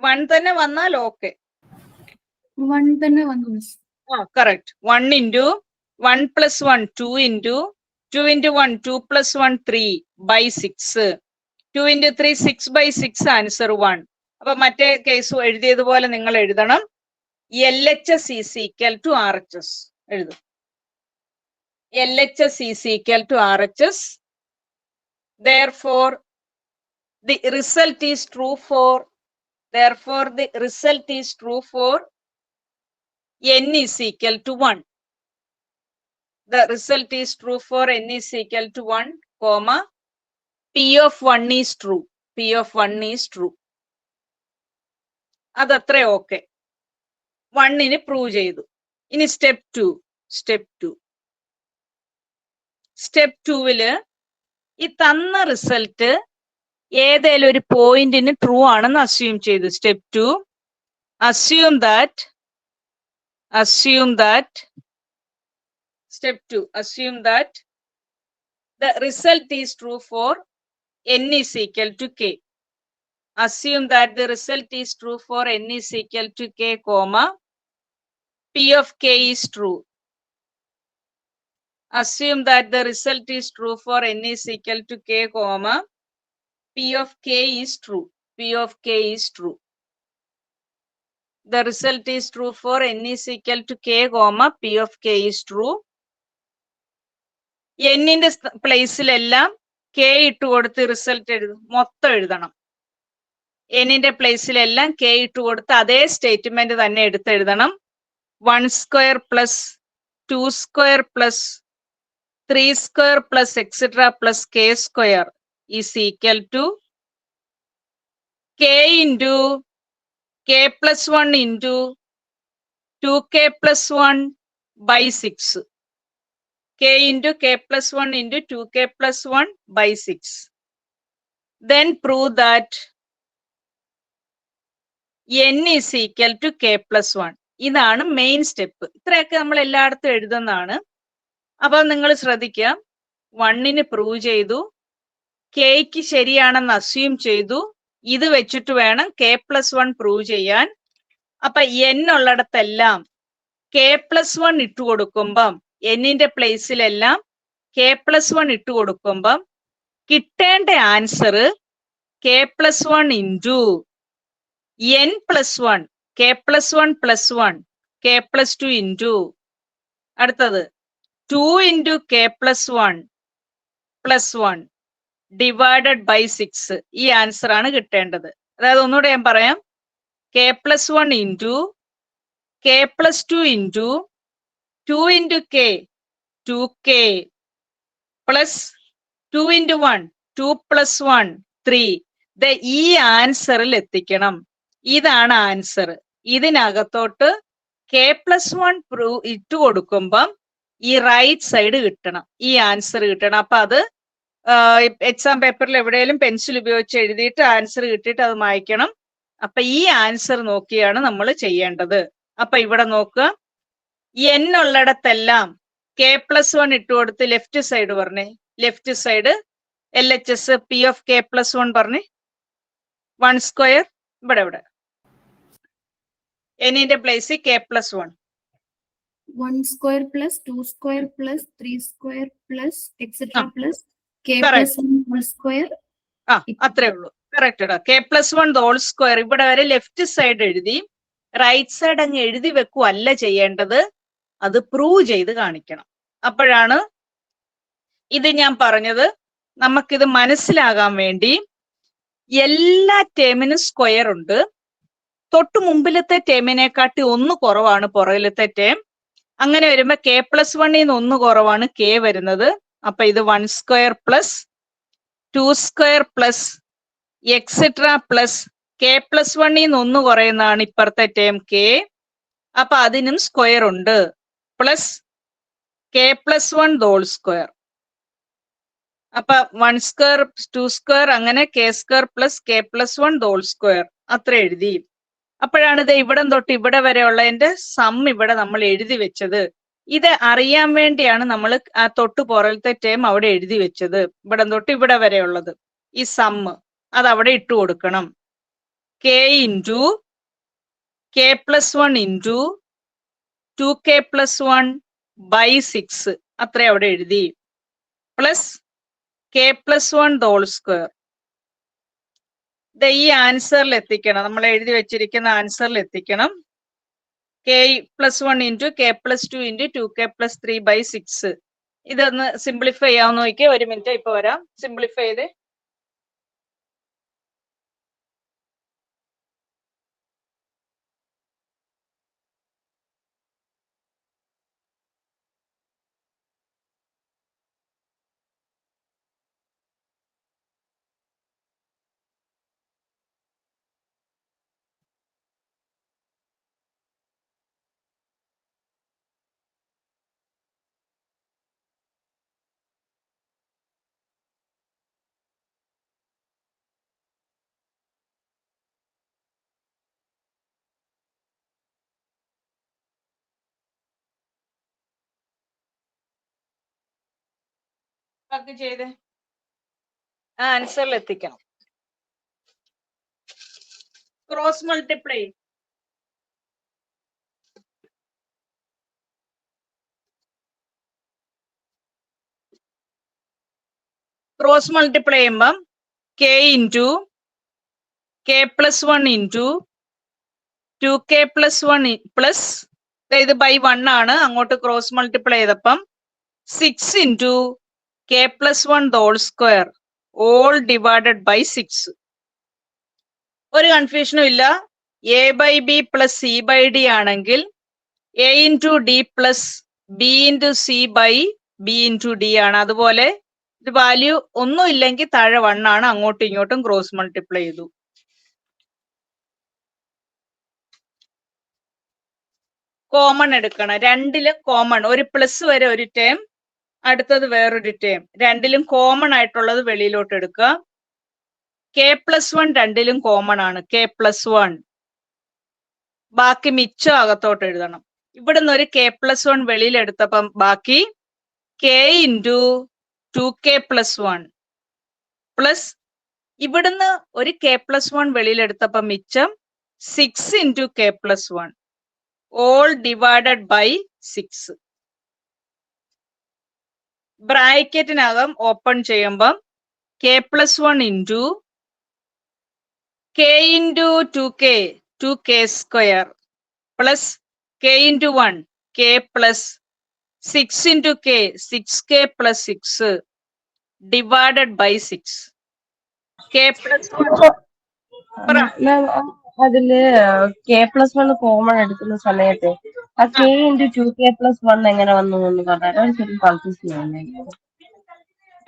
വൺ തന്നെ വന്നാൽ okay. Correct. 1 into 1 plus 1 2 into 2 into 1 2 plus 1 3 by 6. 2 into 3 6 by 6 answer 1. അപ്പൊ മറ്റേ കേസ് എഴുതിയതുപോലെ നിങ്ങൾ എഴുതണം. LHS is equal to RHS എഴുതും. LHS is equal to RHS. Therefore, the result is true for n is equal to 1. The result is true for n is equal to 1, comma, P of 1 is true. അതത്രേ okay. 1 prove ചെയ്തു. ഇനി step 2. Step 2 ഈ തന്ന result ഏതേലും ഒരു പോയിന്റിന് true ആണെന്ന് assume ചെയ്തു. Step 2, assume that the result is true for n is equal to k. Assume that the result is true for n is equal to k, comma, P of k is true. Assume that the result is true for n is equal to k, comma, P of k is true. The result is true for n is equal to k, comma, P of k is true. എന്നിന്റെ പ്ലേസിലെല്ലാം k ഇട്ട് കൊടുത്ത് result മൊത്തം എഴുതണം. എന്നിന്റെ പ്ലേസിലെല്ലാം k ഇട്ട് കൊടുത്ത് അതേ statement തന്നെ എടുത്തെഴുതണം. 1 square plus 2 square plus 3 square plus etc. plus k square is equal to k into k plus 1 into 2k plus 1 by 6. K into k plus 1 into 2k plus 1 by 6. Then prove that n is equal to k plus 1. ഇതാണ് main step. ഇത്രയൊക്കെ നമ്മൾ എല്ലായിടത്തും എഴുതുന്നതാണ്. അപ്പൊ നിങ്ങൾ ശ്രദ്ധിക്കുക, 1ന് prove ചെയ്തു, കെക്ക് ശരിയാണെന്ന് assume ചെയ്തു, ഇത് വെച്ചിട്ട് വേണം k plus 1 പ്രൂവ് ചെയ്യാൻ. അപ്പൊ n ഉള്ളിടത്തെല്ലാം k plus 1 ഇട്ട് കൊടുക്കുമ്പം എന്നിന്റെ പ്ലേസിലെല്ലാം k plus 1 ഇട്ട് കൊടുക്കുമ്പം കിട്ടേണ്ട answer k plus 1 into n plus 1, k plus 1 plus 1, k plus 2 into അടുത്തത് 2 into k plus 1 plus 1 divided by 6. ഈ ആൻസർ ആണ് കിട്ടേണ്ടത്. അതായത് ഒന്നുകൂടെ ഞാൻ പറയാം, k plus 1 into k plus 2 into 2 into k 2k plus 2 into 1 2 plus 1 3. ഈ ആൻസറിൽ എത്തിക്കണം. ഇതാണ് ആൻസർ. ഇതിനകത്തോട്ട് k plus 1 പ്രൂവ് ഇട്ട് കൊടുക്കുമ്പം ഈ റൈറ്റ് സൈഡ് കിട്ടണം, ഈ ആൻസർ കിട്ടണം. അപ്പൊ അത് എക്സാം പേപ്പറിൽ എവിടെയെങ്കിലും പെൻസിൽ ഉപയോഗിച്ച് എഴുതിയിട്ട് ആൻസർ കിട്ടിയിട്ട് അത് മായ്ക്കണം. അപ്പൊ ഈ ആൻസർ നോക്കിയാണ് നമ്മൾ ചെയ്യേണ്ടത്. അപ്പൊ ഇവിടെ നോക്കുക, n ഉള്ളിടത്തെല്ലാം k plus 1 ഇട്ട് കൊടുത്ത് ലെഫ്റ്റ് സൈഡ് പറഞ്ഞേ, left side LHS P of k plus 1 പറഞ്ഞേ, 1 സ്ക്വയർ ഇവിടെ ഇവിടെ എന്നിന്റെ പ്ലേസിൽ k plus 1 1 square plus 2 square plus 3 square plus etc. plus k Correct. plus 1 whole square. അത്രേ ഉള്ളൂ. Correct. k plus 1 whole square ഇവിടെ വരെ ലെഫ്റ്റ് സൈഡ് എഴുതി, റൈറ്റ് സൈഡ് അങ്ങ് എഴുതി വെക്കുവല്ല ചെയ്യേണ്ടത്, അത് പ്രൂവ് ചെയ്ത് കാണിക്കണം. അപ്പോഴാണ് ഇത് ഞാൻ പറഞ്ഞത്, നമുക്കിത് മനസ്സിലാകാൻ വേണ്ടി എല്ലാ ടേമിനും സ്ക്വയർ ഉണ്ട്. തൊട്ടു മുമ്പിലത്തെ ടേമിനെക്കാട്ടി 1 കുറവാണ് പുറകിലത്തെ ടേം. അങ്ങനെ വരുമ്പോ k plus 1 1 കുറവാണ് k വരുന്നത്. അപ്പൊ ഇത് 1 square plus 2 square plus etcetera plus k plus 1 1 കുറയുന്നതാണ് ഇപ്പുറത്തെ ടേം k. അപ്പൊ അതിനും സ്ക്വയർ ഉണ്ട്. Plus k plus 1 whole square. അപ്പൊ 1 സ്ക്വയർ 2 സ്ക്വയർ അങ്ങനെ k square plus k plus 1 whole square അത്ര എഴുതി. അപ്പോഴാണ് ഇത് ഇവിടം തൊട്ട് ഇവിടെ വരെ ഉള്ളതിന്റെ സം ഇവിടെ നമ്മൾ എഴുതി വെച്ചത്. ഇത് അറിയാൻ വേണ്ടിയാണ് നമ്മൾ ആ തൊട്ട് പുറത്തെ ടേം അവിടെ എഴുതി വെച്ചത്. ഇവിടം തൊട്ട് ഇവിടെ വരെ ഉള്ളത് ഈ സം അത് അവിടെ ഇട്ട് കൊടുക്കണം. k into k plus 1 into 2k plus 1 by 6 അത്ര അവിടെ എഴുതി. Plus k plus 1 whole square. ഈ ആൻസറിൽ എത്തിക്കണം, നമ്മൾ എഴുതി വെച്ചിരിക്കുന്ന ആൻസറിൽ എത്തിക്കണം. k plus 1 into k plus 2 into 2k plus 3 by 6. ഇതൊന്ന് സിംപ്ലിഫൈ ചെയ്യാവുന്ന നോക്കിയാൽ 1 മിനിറ്റ് ഇപ്പൊ വരാം. സിംപ്ലിഫൈ ചെയ്ത് ബാക്കി ചെയ്ത് ആൻസറിൽ എത്തിക്കണം. ക്രോസ് മൾട്ടിപ്ലൈ ചെയ്യുമ്പം k into k plus 1 into 2k plus 1 plus ഇത് ബൈ 1 ആണ്, അങ്ങോട്ട് ക്രോസ് മൾട്ടിപ്ലൈ ചെയ്തപ്പം 6 into k plus 1 whole square all divided by 6. ഒരു കൺഫ്യൂഷനും ഇല്ല. a by B plus C by D ആണെങ്കിൽ a into D plus B into C by B into D ആണ്. അതുപോലെ ഇത് വാല്യൂ ഒന്നും ഇല്ലെങ്കിൽ താഴെ 1 ആണ്, അങ്ങോട്ടും ഇങ്ങോട്ടും ക്രോസ് മൾട്ടിപ്ലൈ ചെയ്തു. കോമൺ എടുക്കണം. രണ്ടിലും കോമൺ, ഒരു പ്ലസ് വരെ ഒരു ടേം, അടുത്തത് വേറൊരു ടേം, രണ്ടിലും കോമൺ ആയിട്ടുള്ളത് വെളിയിലോട്ട് എടുക്കുക. k+1 രണ്ടിലും കോമൺ ആണ്, k+1. ബാക്കി മിച്ചം അകത്തോട്ട് എഴുതണം. ഇവിടുന്ന് ഒരു k+1 വെളിയിൽ എടുത്തപ്പം ബാക്കി k ഇൻറ്റു 2k+1 പ്ലസ് ഇവിടുന്ന് ഒരു k+1 വെളിയിൽ എടുത്തപ്പം മിച്ചം 6 into k+1 all divided by 6. ബ്രാക്കറ്റിനകം ഓപ്പൺ ചെയ്യുമ്പം k+1 into k into 2k square plus k into 1 k plus 6 into k 6k plus 6 divided by 6. k+1 അതില് k+1 കോമൺ എടുക്കുന്ന സമയത്ത് ആ k ഇൻറ്റു 2k+1 എങ്ങനെ വന്നു എന്ന് പറഞ്ഞാൽ കൺഫ്യൂഷൻ ആണ്.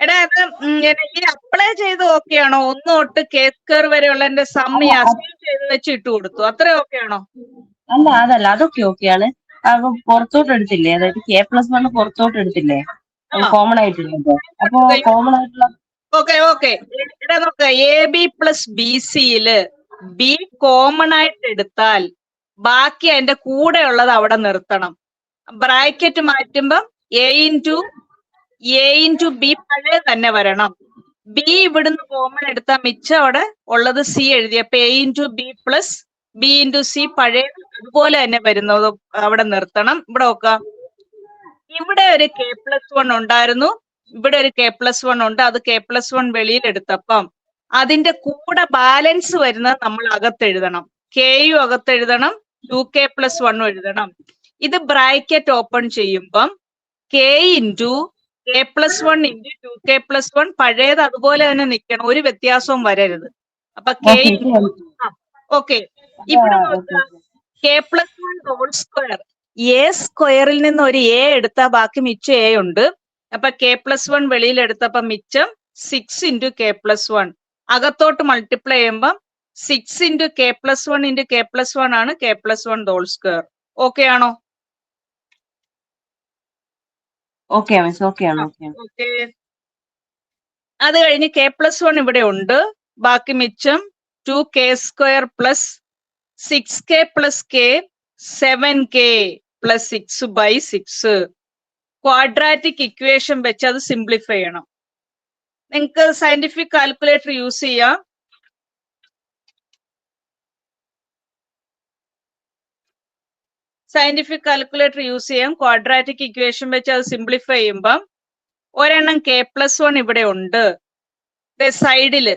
എടാ അത് ഈ അപ്ലൈ ചെയ്ത് ഓക്കെ ആണോ? 1 തൊട്ട് k² വരെയുള്ള എന്റെ സമ്മി അസൈൻ ചെയ്ത് വെച്ച് ഇട്ട് കൊടുത്തു, അത്ര ഓക്കെ ആണോ? അല്ല അതല്ല, അതൊക്കെ ഓക്കെയാണ്. അപ്പൊ പുറത്തോട്ട് എടുത്തില്ലേ, അതായത് k+1 പുറത്തോട്ട് എടുത്തില്ലേ, കോമൺ ആയിട്ടുള്ളത്. അപ്പൊ കോമൺ ആയിട്ടുള്ള ഓക്കെ ഇവിടെ നോക്ക, AB പ്ലസ് BCയില് B കോമൺ ആയിട്ട് എടുത്താൽ ബാക്കി അതിന്റെ കൂടെ ഉള്ളത് അവിടെ നിർത്തണം. ബ്രാക്കറ്റ് മാറ്റുമ്പം A ഇൻറ്റു B പഴയ തന്നെ വരണം. B ഇവിടുന്ന് കോമൺ എടുത്താൽ മിച്ചം അവിടെ ഉള്ളത് C എഴുതി. അപ്പൊ A into B plus B into C പഴയ അതുപോലെ തന്നെ വരുന്നത് അവിടെ നിർത്തണം. ഇവിടെ നോക്കാം, ഇവിടെ ഒരു k+1 ഉണ്ടായിരുന്നു, ഇവിടെ ഒരു k+1 ഉണ്ട്. അത് k+1 വെളിയിൽ എടുത്തപ്പം അതിന്റെ കൂടെ ബാലൻസ് വരുന്നത് നമ്മൾ അകത്തെഴുതണം. kയും അകത്തെഴുതണം, 2k+1 എഴുതണം. ഇത് ബ്രാക്കറ്റ് ഓപ്പൺ ചെയ്യുമ്പം k into k+1 into 2k+1 പഴയത് അതുപോലെ തന്നെ നിൽക്കണം, ഒരു വ്യത്യാസവും വരരുത്. അപ്പൊ k ഓക്കെ. ഇവിടെ നോക്കാം, k+1 ഹോൾ സ്ക്വയർ, a സ്ക്വയറിൽ നിന്ന് ഒരു a എടുത്താൽ ബാക്കി മിച്ചം a ഉണ്ട്. അപ്പൊ k+1 വെളിയിൽ എടുത്തപ്പോ മിച്ചം 6 ഇൻറ്റു k+1. അകത്തോട്ട് മൾട്ടിപ്ലൈ ചെയ്യുമ്പം 6 ഇൻറ്റു k+1 ഇൻറ്റു k+1 ആണ് k+1 ഹോൾ സ്ക്വയർ. ഓക്കെ ആണോ? ഓക്കെ മിസ്, ഓക്കെയാണ്. ഓക്കെ. അത് കഴിഞ്ഞ് k+1 ഇവിടെ ഉണ്ട്, ബാക്കി മിച്ചം 2k² plus 6k plus k 7k plus 6 by 6. Quadratic equation വെച്ച് അത് സിംപ്ലിഫൈ ചെയ്യണം. നിങ്ങൾക്ക് സയന്റിഫിക് കാൽക്കുലേറ്റർ യൂസ് ചെയ്യാം. ക്വാഡ്രാറ്റിക് ഇക്വേഷൻ വെച്ച് അത് സിംപ്ലിഫൈ ചെയ്യുമ്പം ഒരെണ്ണം k+1 ഇവിടെ ഉണ്ട്, സൈഡില്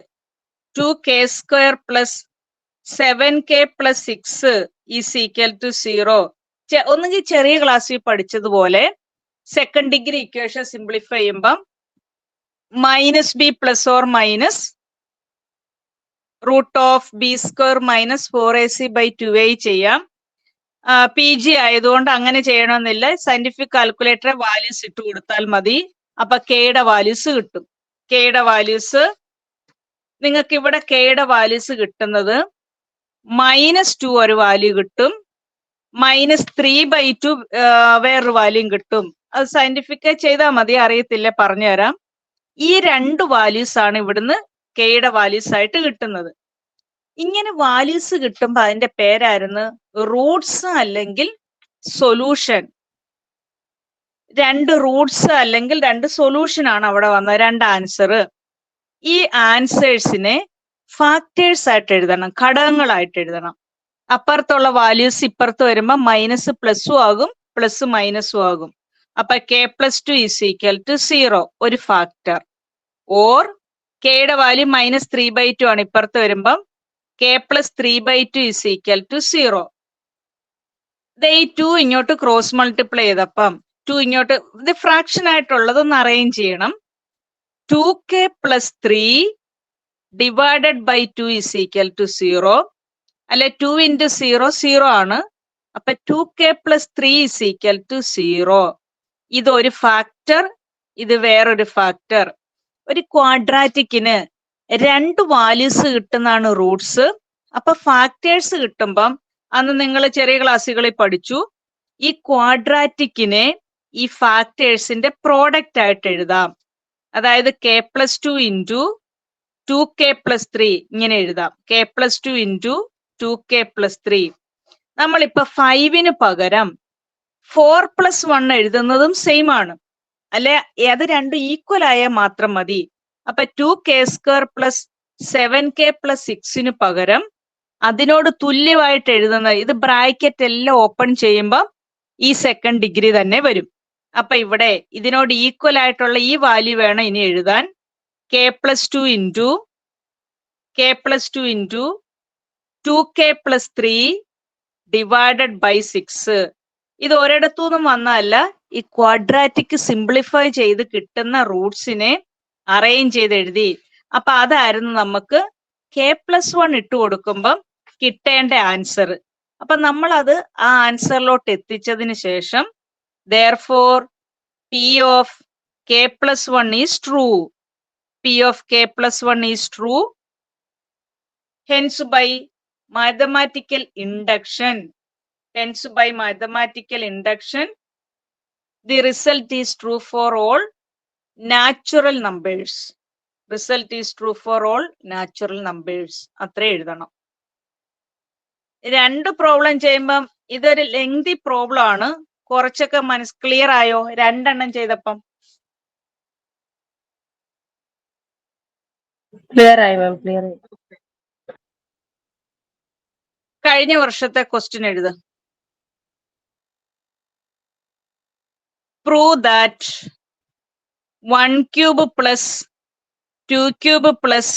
2k² plus 7k plus 6 is equal to 0. ഒന്നുകിൽ ചെറിയ ക്ലാസ്സിൽ പഠിച്ചതുപോലെ സെക്കൻഡ് ഡിഗ്രി ഇക്വേഷൻ സിംപ്ലിഫൈ ചെയ്യുമ്പം -b plus or minus √b² minus 4ac/2a ചെയ്യാം. PG ആയതുകൊണ്ട് അങ്ങനെ ചെയ്യണമെന്നില്ല, സയന്റിഫിക് കാൽക്കുലേറ്റർ വാല്യൂസ് ഇട്ട് കൊടുത്താൽ മതി. അപ്പൊ കെയുടെ വാല്യൂസ് കിട്ടും. കെയുടെ വാല്യൂസ് നിങ്ങൾക്ക് ഇവിടെ കെയുടെ വാല്യൂസ് കിട്ടുന്നത് -2 ഒരു വാല്യൂ കിട്ടും, -3/2 വേറൊരു വാല്യൂ കിട്ടും. അത് സയന്റിഫിക് ചെയ്താൽ മതി, അറിയത്തില്ല പറഞ്ഞുതരാം. ഈ 2 വാല്യൂസ് ആണ് ഇവിടുന്ന് കെയുടെ വാല്യൂസ് ആയിട്ട് കിട്ടുന്നത്. ഇങ്ങനെ വാല്യൂസ് കിട്ടുമ്പോ അതിന്റെ പേരായിരുന്നു റൂട്ട്സ് അല്ലെങ്കിൽ സൊല്യൂഷൻ. 2 റൂട്ട്സ് അല്ലെങ്കിൽ 2 സൊല്യൂഷൻ ആണ് അവിടെ വന്നത്, 2 ആൻസർ. ഈ ആൻസേഴ്സിനെ ഫാക്ടേഴ്സ് ആയിട്ട് എഴുതണം, ഘടകങ്ങളായിട്ട് എഴുതണം. അപ്പുറത്തുള്ള വാല്യൂസ് ഇപ്പുറത്ത് വരുമ്പോ മൈനസ് പ്ലസും ആകും, പ്ലസ് മൈനസും ആകും. അപ്പൊ k+2 ഈസ് ഈക്വൽ ടു 0 ഒരു ഫാക്ടർ. ഓർ കെയുടെ വാല്യൂ -3/2 ആണ്, ഇപ്പുറത്ത് വരുമ്പം k+3/2 ഈസ് ഈക്വൽ ടു 0. ഈ 2 ഇങ്ങോട്ട് ക്രോസ് മൾട്ടിപ്ലൈ ചെയ്തപ്പം 2 ഇങ്ങോട്ട്, ഇത് ഫ്രാക്ഷൻ ആയിട്ടുള്ളതൊന്ന് അറേഞ്ച് ചെയ്യണം. 2k plus 3 divided by 2 is equal to 0. അല്ലെ 2 ഇൻറ്റു 0 0 ആണ്. അപ്പൊ 2k plus 3 is equal to 0. ഇതൊരു ഫാക്ടർ, ഇത് വേറൊരു ഫാക്ടർ. ഒരു ക്വാഡ്രാറ്റിക്കിന് 2 വാല്യൂസ് കിട്ടുന്നതാണ് റൂട്ട്സ്. അപ്പൊ ഫാക്ടേഴ്സ് കിട്ടുമ്പം അന്ന് നിങ്ങൾ ചെറിയ ക്ലാസ്സുകളിൽ പഠിച്ചു, ഈ ക്വാഡ്രാറ്റിക്കിനെ ഈ ഫാക്ടേഴ്സിന്റെ പ്രോഡക്റ്റ് ആയിട്ട് എഴുതാം. അതായത് k+2 ഇൻറ്റു 2k+3 ഇങ്ങനെ എഴുതാം. k+2 into 2k+3. നമ്മളിപ്പോ 5ന് പകരം 4+1 എഴുതുന്നതും സെയിം ആണ്. അല്ലെ, അത് രണ്ടും ഈക്വൽ ആയാൽ മാത്രം മതി. അപ്പൊ 2k² പ്ലസ് 7k+6 പകരം അതിനോട് തുല്യമായിട്ട് എഴുതുന്ന ഇത് ബ്രാക്കറ്റ് എല്ലാം ഓപ്പൺ ചെയ്യുമ്പോൾ ഈ സെക്കൻഡ് ഡിഗ്രി തന്നെ വരും. അപ്പൊ ഇവിടെ ഇതിനോട് ഈക്വൽ ആയിട്ടുള്ള ഈ വാല്യൂ വേണം ഇനി എഴുതാൻ. k+2 into 2k+3 divided by 6. ഇത് ഒരിടത്തുനിന്നും വന്നതല്ല, ഈ ക്വാഡ്രാറ്റിക് സിംപ്ലിഫൈ ചെയ്ത് കിട്ടുന്ന റൂട്ട്സിനെ അറേഞ്ച് ചെയ്ത് എഴുതി. അപ്പൊ അതായിരുന്നു നമുക്ക് k+1 ഇട്ട് കൊടുക്കുമ്പം കിട്ടേണ്ട ആൻസർ. അപ്പൊ നമ്മൾ അത് ആ ആൻസറിലോട്ട് എത്തിച്ചതിന് ശേഷം therefore p of k+1 is true. p of k+1 is true. Hence by mathematical induction, the result is true for all natural numbers. Result is true for all natural numbers. അത്രേ എഴുതണം. 2 problem ചെയ്യുമ്പം ഇതൊരു lengthy problem ആണ്. കുറച്ചൊക്കെ clear ആയോ? 2 എണ്ണം ചെയ്തപ്പം clear ആയി മാം, ക്ലിയർ ആയി. കഴിഞ്ഞ വർഷത്തെ ക്വസ്റ്റ്യൻ എഴുത്. Prove that 1 cube plus 2 cube plus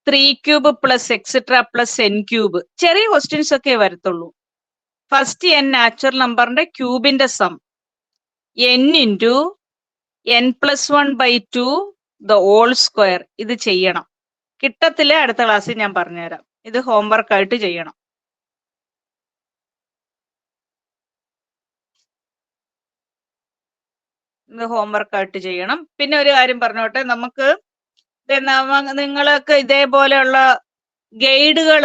3 cube plus etc plus n cube. ചെറിയ ക്വസ്റ്റ്യൻസ് ഒക്കെ വരത്തുള്ളൂ. ഫസ്റ്റ് n നാച്ചുറൽ നമ്പറിന്റെ ക്യൂബിന്റെ sum n into n+1/2 the whole square. ഇത് ചെയ്യണം. കിട്ടത്തില്ല, അടുത്ത ക്ലാസ്സിൽ ഞാൻ പറഞ്ഞുതരാം. ഇത് ഹോംവർക്ക് ആയിട്ട് ചെയ്യണം. ഇത് ഹോംവർക്ക് ആയിട്ട് ചെയ്യണം. പിന്നെ ഒരു കാര്യം പറഞ്ഞോട്ടെ, നമുക്ക് നിങ്ങൾക്ക് ഇതേപോലെയുള്ള ഗൈഡുകൾ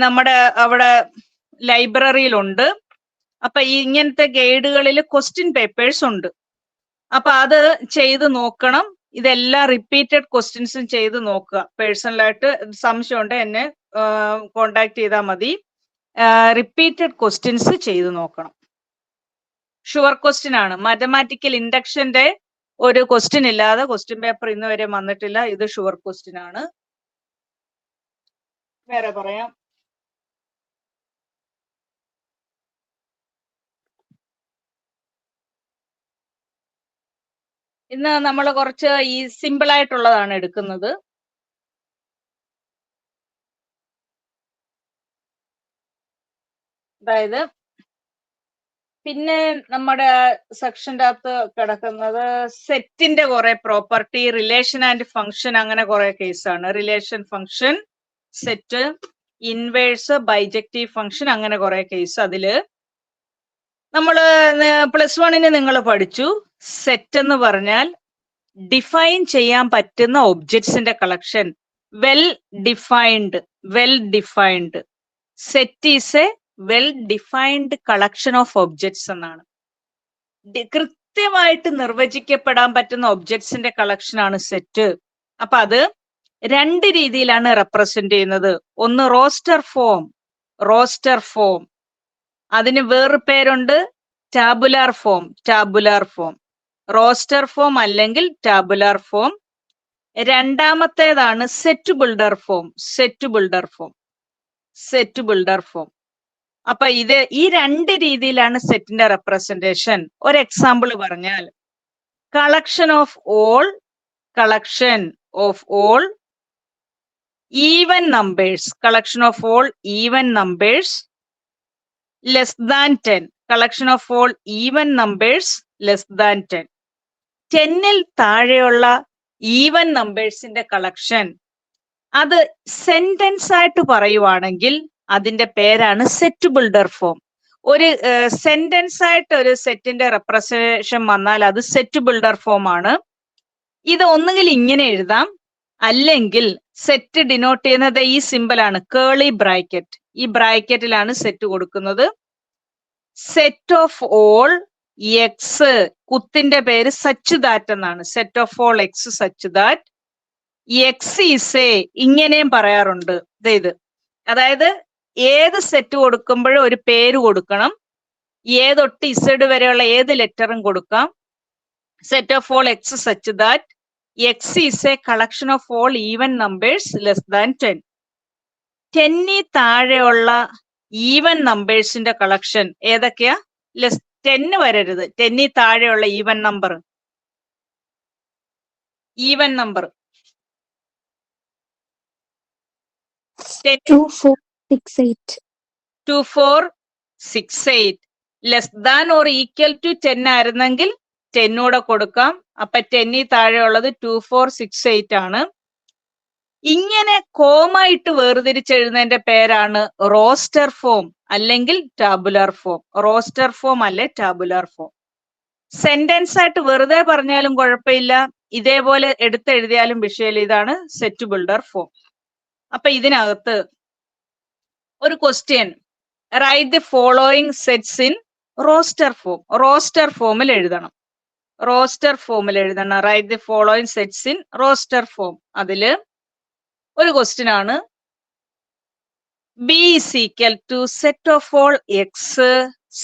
നമ്മുടെ അവിടെ ലൈബ്രറിയിലുണ്ട്. അപ്പൊ ഇങ്ങനത്തെ ഗൈഡുകളിൽ ക്വസ്റ്റ്യൻ പേപ്പേഴ്സ് ഉണ്ട്. അപ്പൊ അത് ചെയ്ത് നോക്കണം. ഇതെല്ലാം റിപ്പീറ്റഡ് ക്വസ്റ്റ്യൻസും ചെയ്ത് നോക്കുക. പേഴ്സണലായിട്ട് സംശയമുണ്ട് എന്നെ കോണ്ടാക്ട് ചെയ്താൽ മതി. റിപ്പീറ്റഡ് ക്വസ്റ്റ്യൻസ് ചെയ്ത് നോക്കണം. ഷുവർ ക്വസ്റ്റ്യൻ ആണ്. മാത്തമാറ്റിക്കൽ ഇൻഡക്ഷന്റെ ഒരു ക്വസ്റ്റ്യൻ ഇല്ലാതെ ക്വസ്റ്റ്യൻ പേപ്പർ ഇന്ന് വരെ വന്നിട്ടില്ല. ഇത് ഷുവർ ക്വസ്റ്റ്യൻ ആണ്. വേറെ പറയാം. ഇന്ന് നമ്മൾ കുറച്ച് ഈ സിമ്പിൾ ആയിട്ടുള്ളതാണ് എടുക്കുന്നത്. അതായത് പിന്നെ നമ്മുടെ സെക്ഷൻ്റെ അകത്ത് കിടക്കുന്നത് സെറ്റിന്റെ കുറെ പ്രോപ്പർട്ടി, റിലേഷൻ ആൻഡ് ഫംഗ്ഷൻ, അങ്ങനെ കുറെ കേസാണ്. Relation, function, set, inverse, bijective function, അങ്ങനെ കുറെ കേസ്. അതില് നമ്മള് +1 നിങ്ങൾ പഠിച്ചു. സെറ്റ് എന്ന് പറഞ്ഞാൽ ഡിഫൈൻ ചെയ്യാൻ പറ്റുന്ന ഒബ്ജക്ട്സിന്റെ collection. Well defined set is a well defined collection of objects എന്നാണ്. കൃത്യമായിട്ട് നിർവചിക്കപ്പെടാൻ പറ്റുന്ന ഒബ്ജക്ട്സിന്റെ കളക്ഷൻ ആണ് സെറ്റ്. അപ്പൊ അത് 2 രീതിയിലാണ് റെപ്രസെന്റ് ചെയ്യുന്നത്. ഒന്ന് റോസ്റ്റർ ഫോം, അതിന് വേറൊരു പേരുണ്ട് ടാബുലാർ ഫോം. റോസ്റ്റർ ഫോം അല്ലെങ്കിൽ ടാബുലാർ ഫോം. രണ്ടാമത്തേതാണ് സെറ്റ് ബിൽഡർ ഫോം. അപ്പൊ ഈ 2 രീതിയിലാണ് സെറ്റിന്റെ റെപ്രസെന്റേഷൻ. ഒരു എക്സാമ്പിൾ പറഞ്ഞാൽ collection of all even numbers less than 10. Collection of all even numbers less than 10. 10ൽ താഴെയുള്ള ഈവൻ നമ്പേഴ്സിന്റെ കളക്ഷൻ. അത് സെന്റൻസ് ആയിട്ട് പറയുവാണെങ്കിൽ അതിന്റെ പേരാണ് സെറ്റ് ബിൽഡർ ഫോം. ഒരു സെന്റൻസ് ആയിട്ട് ഒരു സെറ്റിന്റെ റെപ്രസെന്റേഷൻ വന്നാൽ അത് സെറ്റ് ബിൽഡർ ഫോം ആണ്. ഇത് ഒന്നുകിൽ ഇങ്ങനെ എഴുതാം, അല്ലെങ്കിൽ സെറ്റ് ഡിനോട്ട് ചെയ്യുന്നത് ഈ സിമ്പിൾ ആണ്, കേളി ബ്രാക്കറ്റ്. ഈ ബ്രാക്കറ്റിലാണ് സെറ്റ് കൊടുക്കുന്നത്. സെറ്റ് ഓഫ് ഓൾ എക്സ്, കുത്തിന്റെ പേര് സച്ച് ദാറ്റ് എന്നാണ്. Set of all X such that X is A, ഇങ്ങനെയും പറയാറുണ്ട്. ഇത് അതായത് ഏത് സെറ്റ് കൊടുക്കുമ്പോഴും ഒരു പേര് കൊടുക്കണം. ഏതൊട്ട് ഇസഡ് വരെയുള്ള ഏത് ലെറ്ററും കൊടുക്കാം. Set of all X such that X is A collection of all even numbers less than 10. 10 താഴെയുള്ള ഈവൻ നമ്പേഴ്സിന്റെ കളക്ഷൻ ഏതൊക്കെയാ? 10 വരരുത്. 10 താഴെയുള്ള even number. Even number 2, 4, 6, 8. 2, 4, 6, 8. Less than or equal to 10 ആയിരുന്നെങ്കിൽ 10 കൂടെ കൊടുക്കാം. അപ്പൊ 10 താഴെയുള്ളത് 2, 4, 6, 8 ആണ്. ഇങ്ങനെ കോമായിട്ട് വേർതിരിച്ചെഴുതുന്നതിന്റെ പേരാണ് റോസ്റ്റർ ഫോം അല്ലെങ്കിൽ ടാബുലാർ ഫോം. റോസ്റ്റർ ഫോം അല്ലെ ടാബുലാർ ഫോം. സെന്റൻസ് ആയിട്ട് വെറുതെ പറഞ്ഞാലും കുഴപ്പമില്ല, ഇതേപോലെ എടുത്തെഴുതിയാലും വിഷയമില്ല. ഇതാണ് സെറ്റ് ബിൽഡർ ഫോം. അപ്പൊ ഇതിനകത്ത് ഒരു question, write the following sets in roster form. Roster ഫോമിൽ എഴുതണം. റോസ്റ്റർ ഫോമിൽ എഴുതണം. Write the following sets in roster form. അതില് ഒരു ക്വസ്റ്റ്യൻ ആണ്, B is equal to set of all X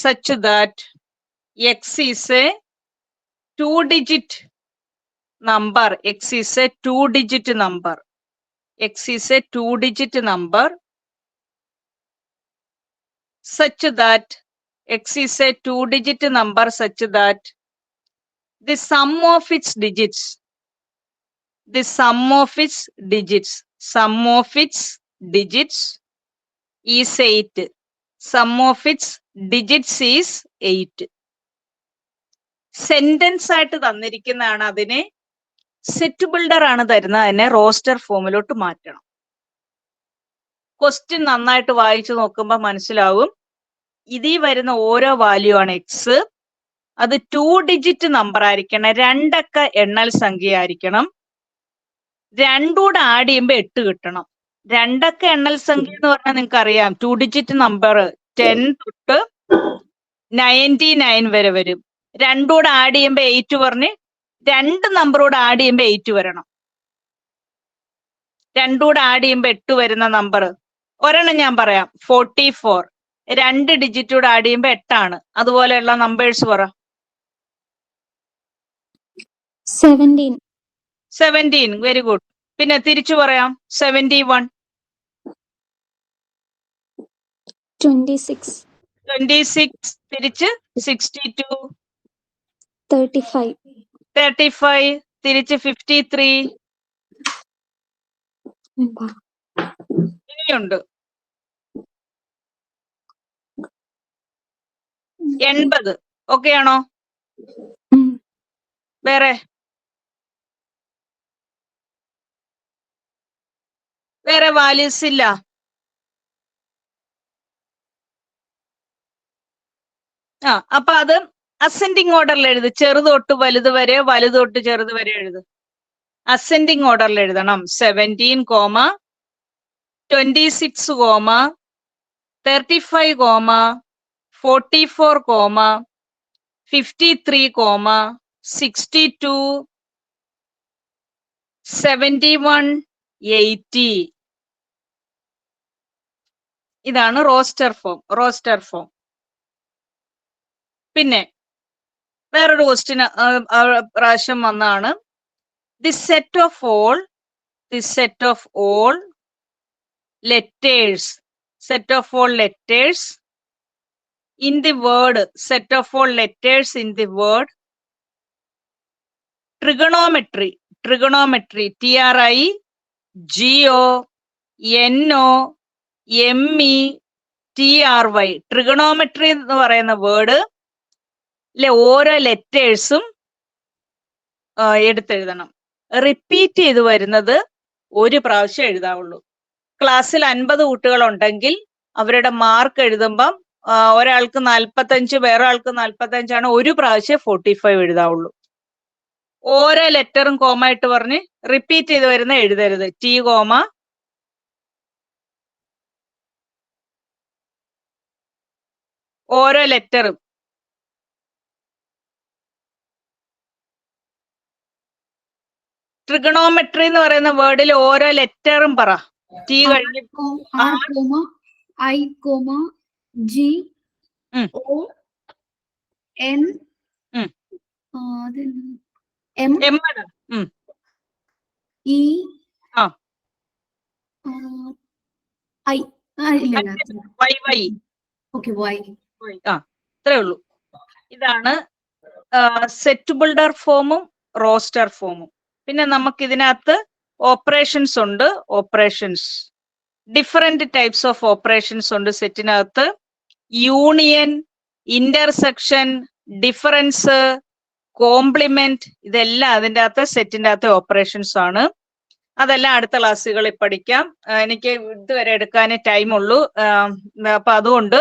such that X is a 2-digit number. X is a 2-digit number. X is a 2-digit number such that X is a 2-digit number such that the sum of its digits, the sum of its digits, sum of its digits is 8. Sum of its digits is 8. Sentence ആയിട്ട് തന്നിരിക്കുന്നതാണ്. അതിനെ set builder ആണ് തരുന്നത്. അതിനെ roster ഫോമിലോട്ട് മാറ്റണം. Question നന്നായിട്ട് വായിച്ചു നോക്കുമ്പോൾ മനസ്സിലാവും. ഇതിൽ വരുന്ന ഓരോ വാല്യൂ ആണ് എക്സ്. അത് 2-digit നമ്പർ ആയിരിക്കണം. 2 അക്ക എണ്ണൽ സംഖ്യ ആയിരിക്കണം. 2 കൂടെ ആഡ് ചെയ്യുമ്പോൾ 8 കിട്ടണം. 2 അക്ക എണ്ണൽ സംഖ്യ എന്ന് പറഞ്ഞാൽ നിങ്ങൾക്ക് അറിയാം, 2-digit നമ്പർ 10 തൊട്ട് 99 വരെ വരും. 2 കൂടെ ആഡ് ചെയ്യുമ്പോൾ 8 പറഞ്ഞ് 2 നമ്പറോട് ആഡ് ചെയ്യുമ്പോൾ 8 വരണം. 2 കൂടെ ആഡ് ചെയ്യുമ്പോൾ 8 വരുന്ന നമ്പർ ഒരെണ്ണം ഞാൻ പറയാം, 44. 2 ഡിജിറ്റ് കൂടെ ആഡ് ചെയ്യുമ്പോൾ 8 ആണ്. അതുപോലെയുള്ള നമ്പേഴ്സ് പറ. 17. 17. Very good. പിന്നെ തിരിച്ചു പറയാം, 71. 26. 26. തിരിച്ച് 62. 35. 35. തിരിച്ച് 53. ഇനിയുണ്ട് 80. ഓക്കെ ആണോ? വേറെ വാല്യൂസ് ഇല്ല? അപ്പൊ അത് അസെൻഡിങ് ഓർഡറിൽ എഴുത്. ചെറുത് തൊട്ട് വലുത് വരെ, വലുത് തൊട്ട് ചെറുത് വരെ എഴുത്. അസെൻഡിങ് ഓർഡറിൽ എഴുതണം. 17, 26, 35, 44, 53, 62, 71, 80. ഇതാണ് റോസ്റ്റർ ഫോം. Roster form. പിന്നെ വേറൊരു ക്വസ്റ്റ്യൻ പ്രാവശ്യം വന്നാണ്, the set of all letters, set of all letters in the word, set of all letters in the word trigonometry. Trigonometry TRIGONOMETRY. Trigonometry എന്ന് പറയുന്ന വേർഡ് ഓരോ ലെറ്റേഴ്സും എടുത്തെഴുതണം. റിപ്പീറ്റ് ചെയ്ത് വരുന്നത് ഒരു പ്രാവശ്യം എഴുതാവുള്ളൂ. ക്ലാസ്സിൽ 50 കുട്ടികളുണ്ടെങ്കിൽ അവരുടെ മാർക്ക് എഴുതുമ്പം ഒരാൾക്ക് 45, വേറെ ആൾക്ക് 45 ആണ്. ഒരു പ്രാവശ്യം 45 എഴുതാവുള്ളൂ. ഓരോ ലെറ്ററും കോമ ഇട്ട് പറഞ്ഞ് റിപ്പീറ്റ് ചെയ്ത് വരുന്ന എഴുതരുത്. T, ഓരോ ലെറ്ററും. ട്രിഗണോമെട്രി എന്ന് പറയുന്ന വേർഡിൽ ഓരോ ലെറ്ററും പറ. ടി കഴിഞ്ഞ് R, I, G, O, N, M, M. E, ആ. I. ഇല്ല. Y Y. Okay, Y. ആ, ഇത്രേ ഉള്ളൂ. ഇതാണ് സെറ്റ് ബിൽഡർ ഫോമും റോസ്റ്റർ ഫോമും. പിന്നെ നമുക്ക് ഇതിനകത്ത് ഓപ്പറേഷൻസ് ഉണ്ട്. Operations different types of operations ഉണ്ട് സെറ്റിനകത്ത്. യൂണിയൻ, ഇന്റർസെക്ഷൻ, ഡിഫറൻസ്, കോംപ്ലിമെന്റ്, ഇതെല്ലാം അതിൻ്റെ അകത്ത് സെറ്റിന്റെ അകത്തെ ഓപ്പറേഷൻസ് ആണ്. അതെല്ലാം അടുത്ത ക്ലാസ്സുകളിൽ പഠിക്കാം. എനിക്ക് ഇതുവരെ എടുക്കാനേ ടൈം ഉള്ളൂ. അപ്പൊ അതുകൊണ്ട്